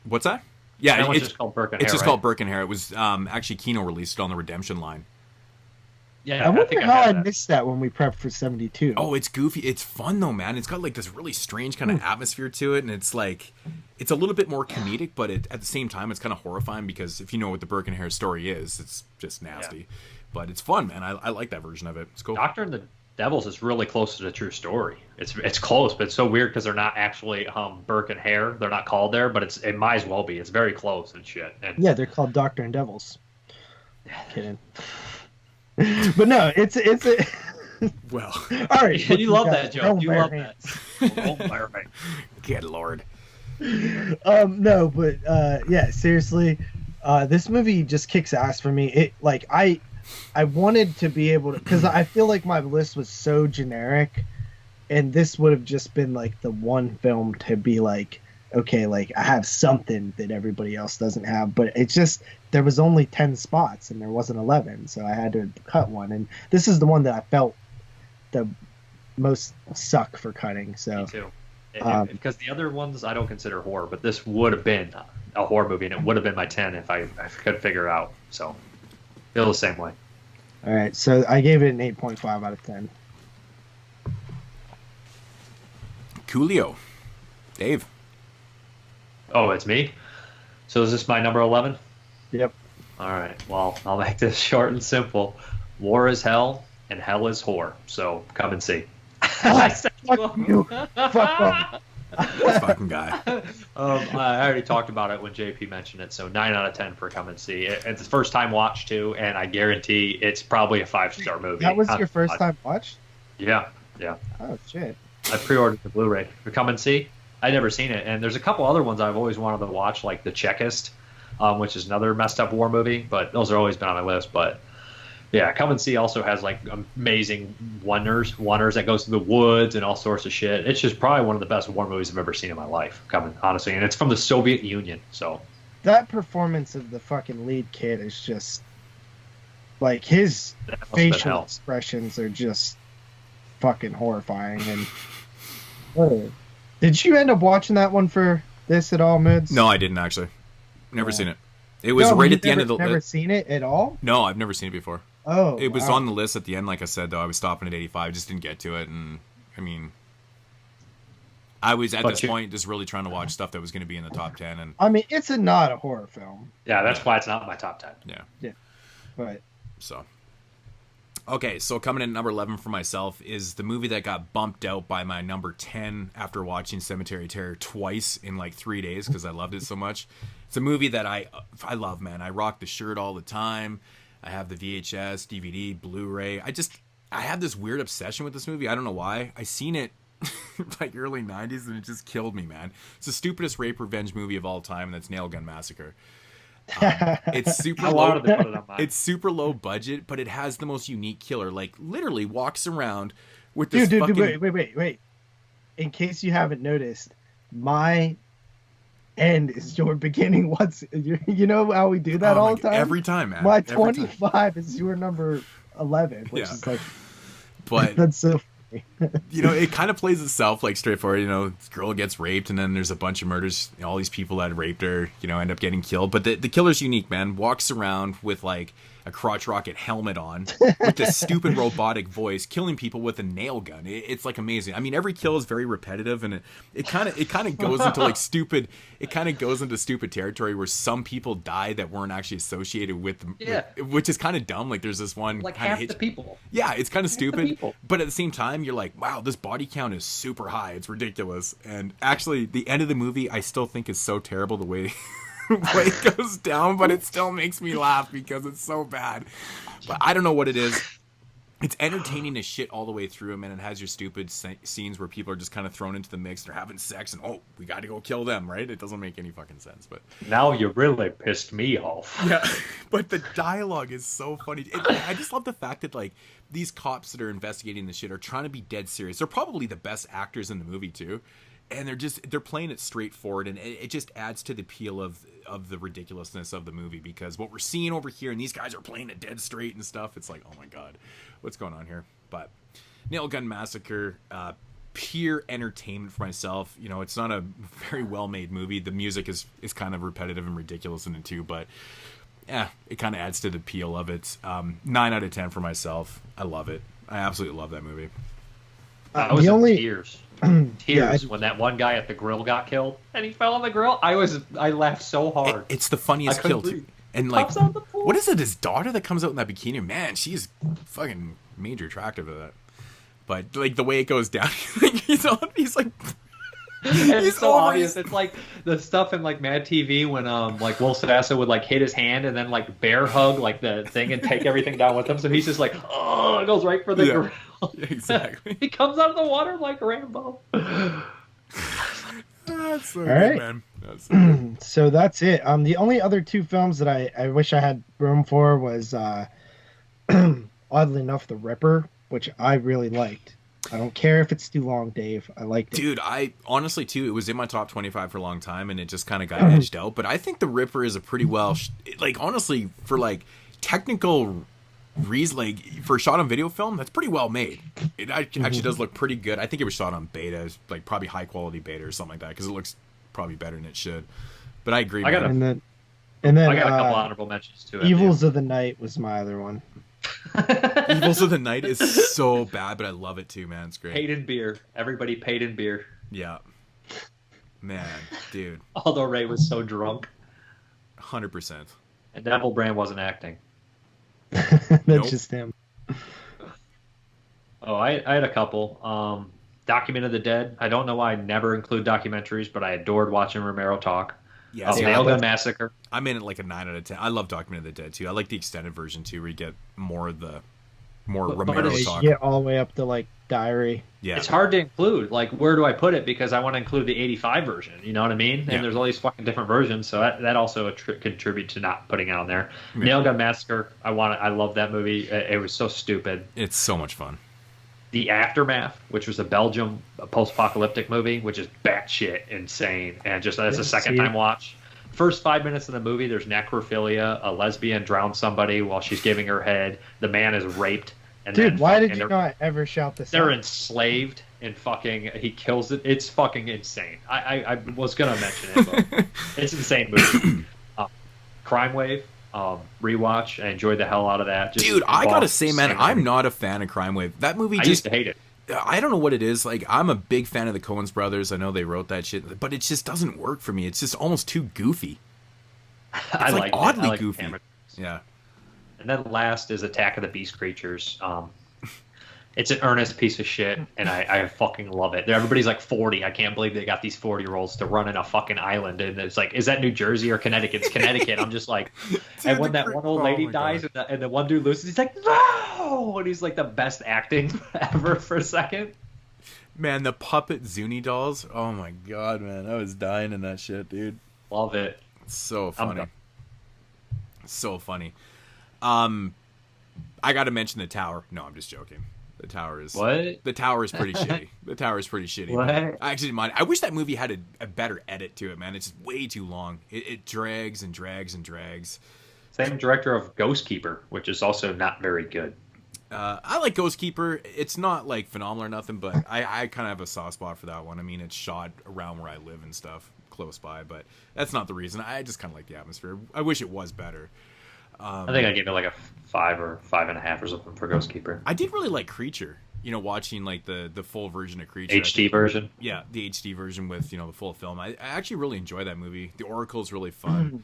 What's that? Yeah, that one's just called Burke and Hare. It's just right? called Burke and Hare. It was actually Kino released it on the Redemption line. Yeah, I wonder think how I had that. missed that when we prepped for 72. Oh, it's goofy. It's fun though, man. It's got like this really strange kind of atmosphere to it, and it's like it's a little bit more comedic, but at the same time, it's kind of horrifying because if you know what the Burke and Hare story is, it's just nasty. Yeah. But it's fun, man. I like that version of it. It's cool. Doctor and the Devils is really close to the true story. It's close, but it's so weird because they're not actually Burke and Hare. They're not called there, but it might as well be. It's very close and shit. And yeah, they're called Doctor and Devils. Kidding. But no, it's a well. All right, you love that joke. You love hands. that. Oh my right. Good Lord. No, but yeah, seriously, this movie just kicks ass for me. It like I wanted to be able to, because I feel like my list was so generic, and this would have just been like the one film to be like, okay, like I have something that everybody else doesn't have, but it's just there was only 10 spots and there wasn't 11, so I had to cut one, and this is the one that I felt the most suck for cutting. So me too. Because the other ones I don't consider horror, but this would have been a horror movie, and it would have been my 10 if I could figure it out. So feel the same way. All right, so I gave it an 8.5 out of 10. Coolio. Dave. Oh, it's me? So is this my number 11? Yep. All right. Well, I'll make this short and simple. War is hell, and hell is whore. So come and see. Fuck you. Fuck off. This fucking guy. I already talked about it when JP mentioned it, so 9 out of 10 for come and see. It's the first time watch too, and I guarantee it's probably a 5-star movie. That was your first time watch? Yeah. Oh shit. I pre-ordered the Blu-ray for come and see. I'd never seen it, and there's a couple other ones I've always wanted to watch, like The Checklist, which is another messed up war movie, but those are always been on my list. But yeah, come and see also has like amazing wonders that goes through the woods and all sorts of shit. It's just probably one of the best war movies I've ever seen in my life, honestly, and it's from the Soviet Union. So that performance of the fucking lead kid is just like his facial expressions are just fucking horrifying. And did you end up watching that one for this at all, Moods? No, I didn't actually. Never seen it. It was right at the end of the. Never seen it at all? No, I've never seen it before. Oh, it was on the list at the end. Like I said, though, I was stopping at 85. I just didn't get to it, and I mean, I was at this point just really trying to watch stuff that was going to be in the top 10. And I mean, it's not a horror film. Yeah, that's why it's not in my top 10. Yeah. Right. So. Okay, so coming in at number 11 for myself is the movie that got bumped out by my number 10 after watching Cemetery Terror twice in like 3 days because I loved it so much. It's a movie that I love, man. I rock the shirt all the time. I have the VHS, DVD, Blu-ray. I have this weird obsession with this movie. I don't know why. I seen it like early 90s and it just killed me, man. It's the stupidest rape revenge movie of all time, and that's Nail Gun Massacre. It's super low. It's super low budget, but it has the most unique killer. Like literally walks around with this. Dude, wait. In case you haven't noticed, my end is your beginning. You know how we do that all the time? Every time, man. My 25 is your number 11, which is like. But that's so. You know, it kind of plays itself like straightforward. You know, this girl gets raped, and then there's a bunch of murders. You know, all these people that raped her, you know, end up getting killed. But the killer's unique, man. Walks around with like a crotch rocket helmet on, with this stupid robotic voice, killing people with a nail gun. It's like amazing. I mean, every kill is very repetitive, and it kind of goes into like stupid. It kind of goes into stupid territory where some people die that weren't actually associated with them. Yeah. Which is kind of dumb. Like there's this one like half the people. Yeah, it's kind of stupid. But at the same time, you're like, wow, this body count is super high. It's ridiculous. And actually, the end of the movie, I still think is so terrible the way it goes down, but it still makes me laugh because it's so bad. But I don't know what it is. It's entertaining as shit all the way through, man. It has your stupid scenes where people are just kind of thrown into the mix. They're having sex, and we got to go kill them, right? It doesn't make any fucking sense. But now you really pissed me off. Yeah, but the dialogue is so funny. I just love the fact that like these cops that are investigating this shit are trying to be dead serious. They're probably the best actors in the movie too, and they're playing it straightforward, and it just adds to the appeal of the ridiculousness of the movie, because what we're seeing over here, and these guys are playing it dead straight and stuff. It's like, oh my god, what's going on here? But Nail Gun Massacre, pure entertainment for myself. You know, it's not a very well made movie. The music is kind of repetitive and ridiculous in it too, but yeah, it kind of adds to the appeal of it. 9 out of 10 for myself. I love it. I absolutely love that movie. I was in tears. Tears when that one guy at the grill got killed and he fell on the grill. I laughed so hard. It's the funniest kill too. And like, what is it? His daughter that comes out in that bikini? Man, she's fucking major attractive to that. But like the way it goes down, he's like. It's so obvious. It's like the stuff in like Mad TV when like Will Sasso would like hit his hand and then like bear hug like the thing and take everything down with him. So he's just like, oh, it goes right for the grill. Yeah, exactly. He comes out of the water like Rambo. That's so all good, right, man. That's so good. So that's it. The only other 2 films that I wish I had room for was oddly enough, The Ripper, which I really liked. I don't care if it's too long, Dave. I liked it. Dude, I honestly, too, it was in my top 25 for a long time, and it just kind of got edged out. But I think The Ripper is a pretty well... like, honestly, for, like, technical reason, like, for a shot-on-video film, that's pretty well made. It actually does look pretty good. I think it was shot on beta, like, probably high-quality beta or something like that, because it looks probably better than it should. But I agree, and then I got a couple honorable mentions, too. Evils of the Night was my other one. Evils of the Night is so bad, but I love it too, man. It's great. Paid in beer. Everybody paid in beer. Yeah. Man, dude. Although Ray was so drunk. 100%. And Neville Brand wasn't acting. That's just him. Oh, I had a couple. Document of the Dead. I don't know why I never include documentaries, but I adored watching Romero talk. Yeah, Nailgun Massacre. I'm in it like a 9 out of 10. I love Document of the Dead too. I like the extended version too, where you get more Romero talk. You get all the way up to like Diary. Yeah, it's hard to include. Like, where do I put it? Because I want to include the '85 version. You know what I mean? And there's all these fucking different versions, so that also contributes to not putting it on there. Yeah. Nailgun Massacre. I love that movie. It was so stupid. It's so much fun. The Aftermath, which was a Belgium post-apocalyptic movie, which is batshit insane, and just that's a second-time watch. First 5 minutes of the movie, there's necrophilia. A lesbian drowned somebody while she's giving her head. The man is raped. And dude, why did you not ever shout this? They're enslaved, and fucking he kills it. It's fucking insane. I was gonna mention it, but it's an insane movie. Crime Wave. Rewatch. I enjoyed the hell out of that. Dude, I gotta say, man, I'm not a fan of Crime Wave. That movie I used to hate it. I don't know what it is. Like, I'm a big fan of the Coens brothers. I know they wrote that shit, but it just doesn't work for me. It's just almost too goofy. It's like oddly goofy. Yeah. And then last is Attack of the Beast Creatures. It's an earnest piece of shit, and I fucking love it. Everybody's like 40. I can't believe they got these 40-year-olds to run in a fucking island. And it's like, is that New Jersey or Connecticut? It's Connecticut. I'm just like, dude, and when that one old lady dies and the one dude loses, he's like, no! And he's like the best acting ever for a second. Man, the puppet Zuni dolls. Oh my god, man. I was dying in that shit, dude. Love it. It's so funny. So funny. I got to mention The Tower. No, I'm just joking. The Tower is what? The Tower is pretty shitty. The Tower is pretty shitty. What? I actually didn't mind. I wish that movie had a better edit to it, man. It's just way too long. It drags and drags and drags. Same director of Ghost Keeper, which is also not very good. I like Ghost Keeper. It's not like phenomenal or nothing, but I kind of have a soft spot for that one. I mean, it's shot around where I live and stuff, close by, but that's not the reason. I just kind of like the atmosphere. I wish it was better. I think I gave it like a 5 or 5.5 or something for Ghost Keeper. I did really like Creature. You know, watching like the full version of Creature. HD version? Yeah, the HD version with, the full film. I actually really enjoy that movie. The Oracle's really fun.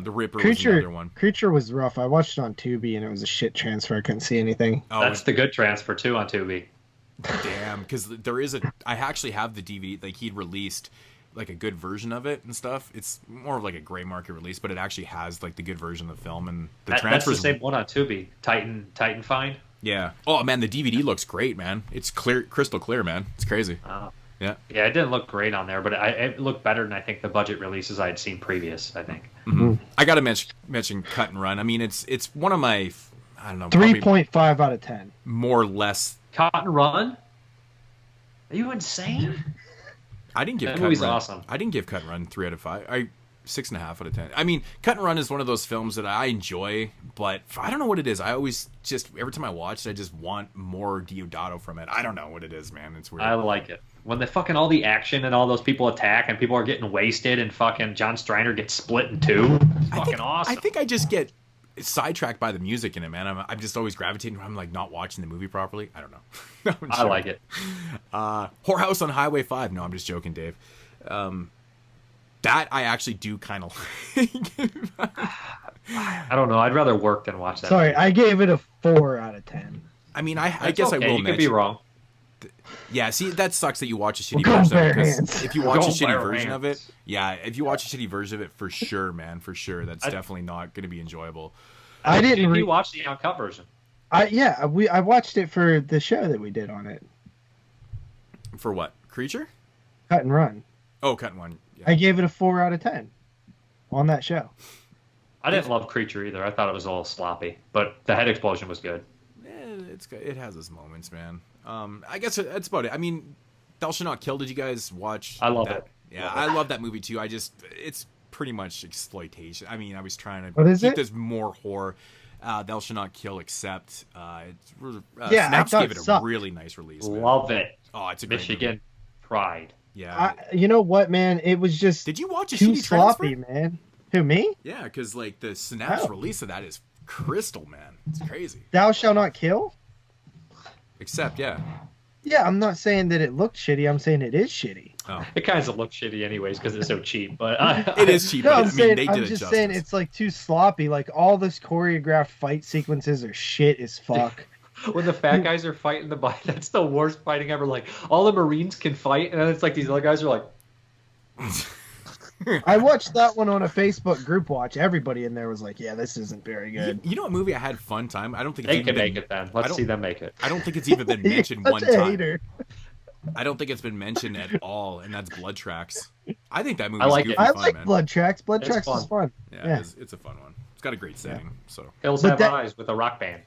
The Ripper was another one. Creature was rough. I watched it on Tubi and it was a shit transfer. I couldn't see anything. Oh, that's the good transfer too on Tubi. Damn, because I actually have the DVD. Like, he'd released like a good version of it and stuff. It's more of like a gray market release, but it actually has like the good version of the film, and the transfers. That's the same one on Tubi. Titan Find. Yeah. Oh man, the DVD looks great, man. It's clear, crystal clear, man. It's crazy. Yeah. Yeah, it didn't look great on there, but it looked better than I think the budget releases I had seen previous. I think. Mm-hmm. I got to mention Cut and Run. I mean, it's one of my, I don't know, 3.5 out of 10. More or less. Cut and Run. Are you insane? I didn't give that Cut movie's and Run. Awesome. I didn't give Cut and Run 3 out of 5. 6.5 out of 10. I mean, Cut and Run is one of those films that I enjoy, but I don't know what it is. I always just, every time I watch it, I just want more Deodato from it. I don't know what it is, man. It's weird. I like it. When the fucking all the action and all those people attack and people are getting wasted and fucking John Striner gets split in two, it's fucking awesome. I think I just get sidetracked by the music in it, man. I'm just always gravitating. I'm like not watching the movie properly. I don't know. No, I like it. Whorehouse on Highway 5. No, I'm just joking, Dave. That I actually do kind of like. I don't know. I'd rather work than watch that. Sorry, movie. I gave it a 4 out of 10. I mean, I guess okay. I will You mention. could be wrong. Yeah, see, that sucks that you watch a shitty version of it. Because if you watch a Go shitty bare version hands. of it, yeah, if you watch a shitty version of it, for sure, man, for sure, that's definitely not going to be enjoyable. I didn't. You watched the uncut version. I watched it for the show that we did on it. For what? Creature? Cut and Run. Oh, Cut and Run. Yeah. I gave it a 4 out of 10 on that show. I didn't love Creature either. I thought it was a little sloppy, but the head explosion was good. It has its moments, man. I guess that's about it. I mean, Thou Shalt Not Kill. Did you guys watch? I love that? it. Yeah, I love that movie too. It's pretty much exploitation. I mean, I was trying to What is keep it? this more horror. Thou Shalt Not Kill, except I Snaps thought gave it it a sucked. really nice release. Man. Love it. Oh, it's a great Michigan movie. pride. Yeah. You know what, man? It was just Did you watch a too shitty sloppy, transfer? man. Who, me? Yeah, because like the Snaps Oh. release of that is crystal, man. It's crazy. Thou Shalt Not Kill? Except, yeah. Yeah, I'm not saying that it looked shitty. I'm saying it is shitty. Oh, It kind of looks shitty anyways because it's so cheap, but it is cheap. No, but I'm I mean, saying they I'm did it just justice. saying it's like too sloppy. Like all this choreographed fight sequences are shit as fuck. when the fat guys are fighting the bike, that's the worst fighting ever. Like all the Marines can fight, and then it's like these other guys are like, I watched that one on a Facebook group watch. Everybody in there was like, "Yeah, this isn't very good." You know what movie I had fun time? I don't think it's they even can make been, it then. I Let's don't- see them make it. I don't think it's even been mentioned Such one a time. hater. I don't think it's been mentioned at all, and that's Blood Tracks. I think that movie's I like goofy it. I fun, like man. Blood Tracks. Blood It's Tracks is fun. Yeah, it's a fun one. It's got a great setting. So Hills But Have that- Eyes with a rock band.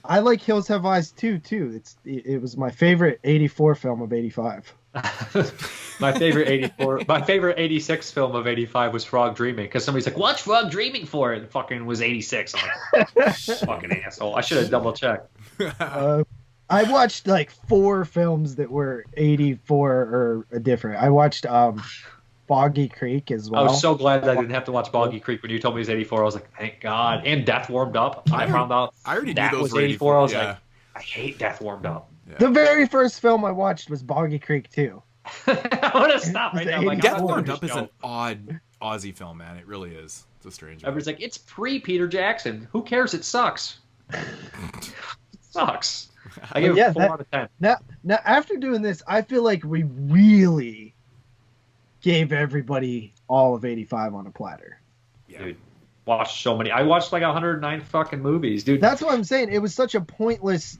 I like Hills Have Eyes too. It was my favorite '84 film of '85. My favorite 84, my favorite 86 film of 85 was Frog Dreaming because somebody's like, "What's Frog Dreaming for?" And fucking was 86. I'm like, fucking asshole. I should have double checked. I watched like 4 films that were '84 or different. I watched Boggy Creek as well. I was so glad that I didn't have to watch Boggy Creek when you told me it was 84. I was like, thank God. And Death Warmed Up. I found out I already knew that those was were 84. I was yeah. like, I hate Death Warmed Up. The very first film I watched was Boggy Creek 2. I want to stop right now. Like, Death I'm not Warmed doing Up this is an show. odd Aussie film, man. It really is. It's a strange one. Everybody's like, it's pre-Peter Jackson. Who cares? It sucks. It sucks. I give it Yeah, 4 out of 10. Now, after doing this, I feel like we really gave everybody all of '85 on a platter. Yeah. Dude, watched so many. I watched like 109 fucking movies, dude. That's what I'm saying. It was such a pointless.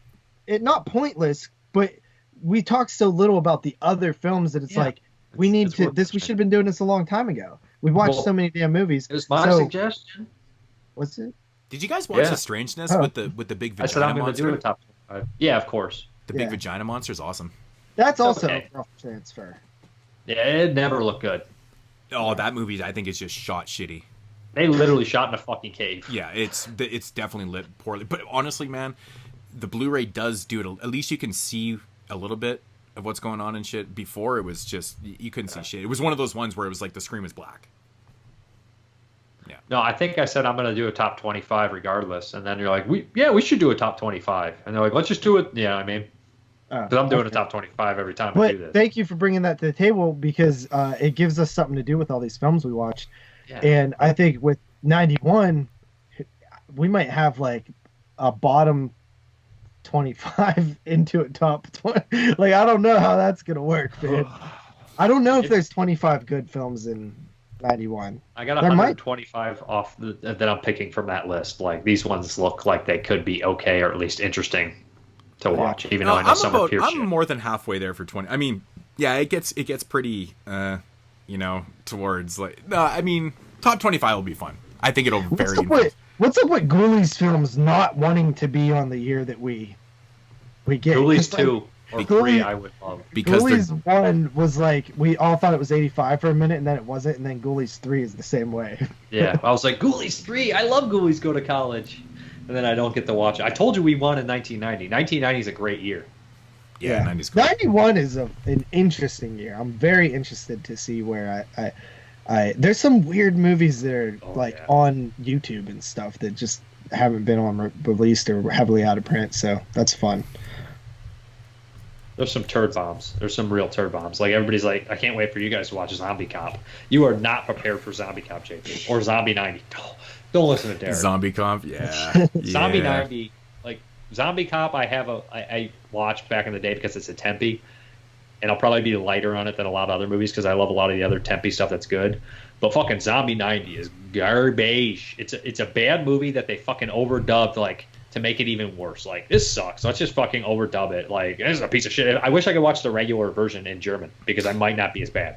Not pointless, but we talked so little about the other films that it's Yeah. like we need It's to. worth This we watching. should have been doing this a long time ago. We watched Well, so many damn movies. It was my So- suggestion. What's it? Did you guys watch Yeah. The Strangeness Oh. with the big I said vagina I'm going to do monster? a top 5. Yeah, of course. The big Yeah. vagina monster is awesome. That's also okay. a rough transfer. Yeah, it never looked good. Oh, that movie I think is just shot shitty. They literally shot in a fucking cave. Yeah, it's definitely lit poorly. But honestly, man, the Blu-ray does do it. At least you can see a little bit of what's going on and shit. Before it was just you couldn't see shit. It was one of those ones where it was like the screen was black. No, I think I said I'm going to do a top 25 regardless. And then you're like, we should do a top 25. And they're like, let's just do it. Yeah, I mean, because I'm doing a top 25 every time I do But this. thank you for bringing that to the table because it gives us something to do with all these films we watched. Yeah. And I think with 91, we might have like a bottom 25 into a top 20. Like, I don't know how that's going to work, man. I don't know if there's 25 good films in 91. I got There might- 125 off that I'm picking from that list. Like, these ones look like they could be okay or at least interesting to watch, even though I know some are pure I'm shit. more than halfway there for 20. I mean, yeah, it gets pretty, towards like. No, I mean, top 25 will be fun. I think it'll vary. What's up with Ghoulies films not wanting to be on the year that we get? Ghoulies Just like- 2. Or Ghoulies- 3 I would love. because Ghoulies 1 was like, we all thought it was 85 for a minute, and then it wasn't, and then Ghoulies 3 is the same way. Yeah, I was like, Ghoulies 3, I love Ghoulies Go to College. And then I don't get to watch it. I told you we won in 1990. 1990 is a great year. yeah, 90s cool. 91 is an interesting year. I'm very interested to see where I there's some weird movies that are on YouTube and stuff that just haven't been on released or heavily out of print, so that's fun. There's some turd bombs. There's some real turd bombs. Like, everybody's like, I can't wait for you guys to watch Zombie Cop. You are not prepared for Zombie Cop, JP. Or Zombie 90. Don't listen to Derek. Zombie Comp, yeah. Zombie Yeah. 90, like, Zombie Cop I watched back in the day because it's a Tempe. And I'll probably be lighter on it than a lot of other movies because I love a lot of the other Tempe stuff that's good. But fucking Zombie 90 is garbage. It's a bad movie that they fucking overdubbed, like, to make it even worse. Like, this sucks. Let's just fucking overdub it. Like, this is a piece of shit. I wish I could watch the regular version in German because I might not be as bad.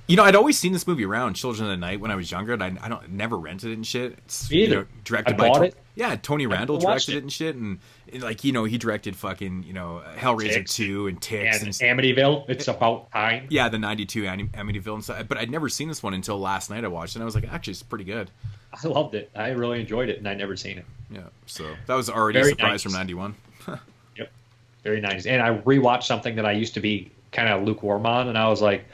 You know, I'd always seen this movie around, Children of the Night, when I was younger, and I never rented it and shit. It's, Me either. You know, directed I by bought it. Yeah, Tony Randall watched directed it and shit, and like, you know, he directed fucking, you know, Hellraiser Ticks. 2 and Ticks And and Amityville, It's About Time. yeah, the 92 Amityville and stuff. But I'd never seen this one until last night. I watched it, and I was like, actually, it's pretty good. I loved it. I really enjoyed it, and I'd never seen it. Yeah, so that was already Very a surprise nice. from 91. Yep. Very nice. And I rewatched something that I used to be kind of lukewarm on, and I was like,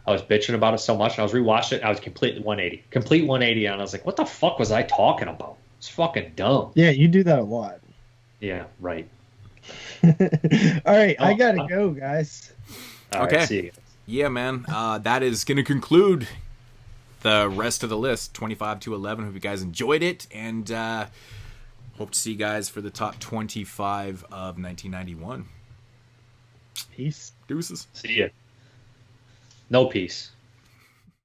I was bitching about it so much, and I was rewatching it, and I was complete 180. Complete 180, and I was like, what the fuck was I talking about? It's fucking dumb. Yeah, you do that a lot. Yeah, right. All right, I Oh, gotta go, guys. All Okay. right, see you guys. Yeah, man. That is going to conclude the rest of the list, 25 to 11. Hope you guys enjoyed it, and hope to see you guys for the top 25 of 1991. Peace. Deuces. See ya. No peace.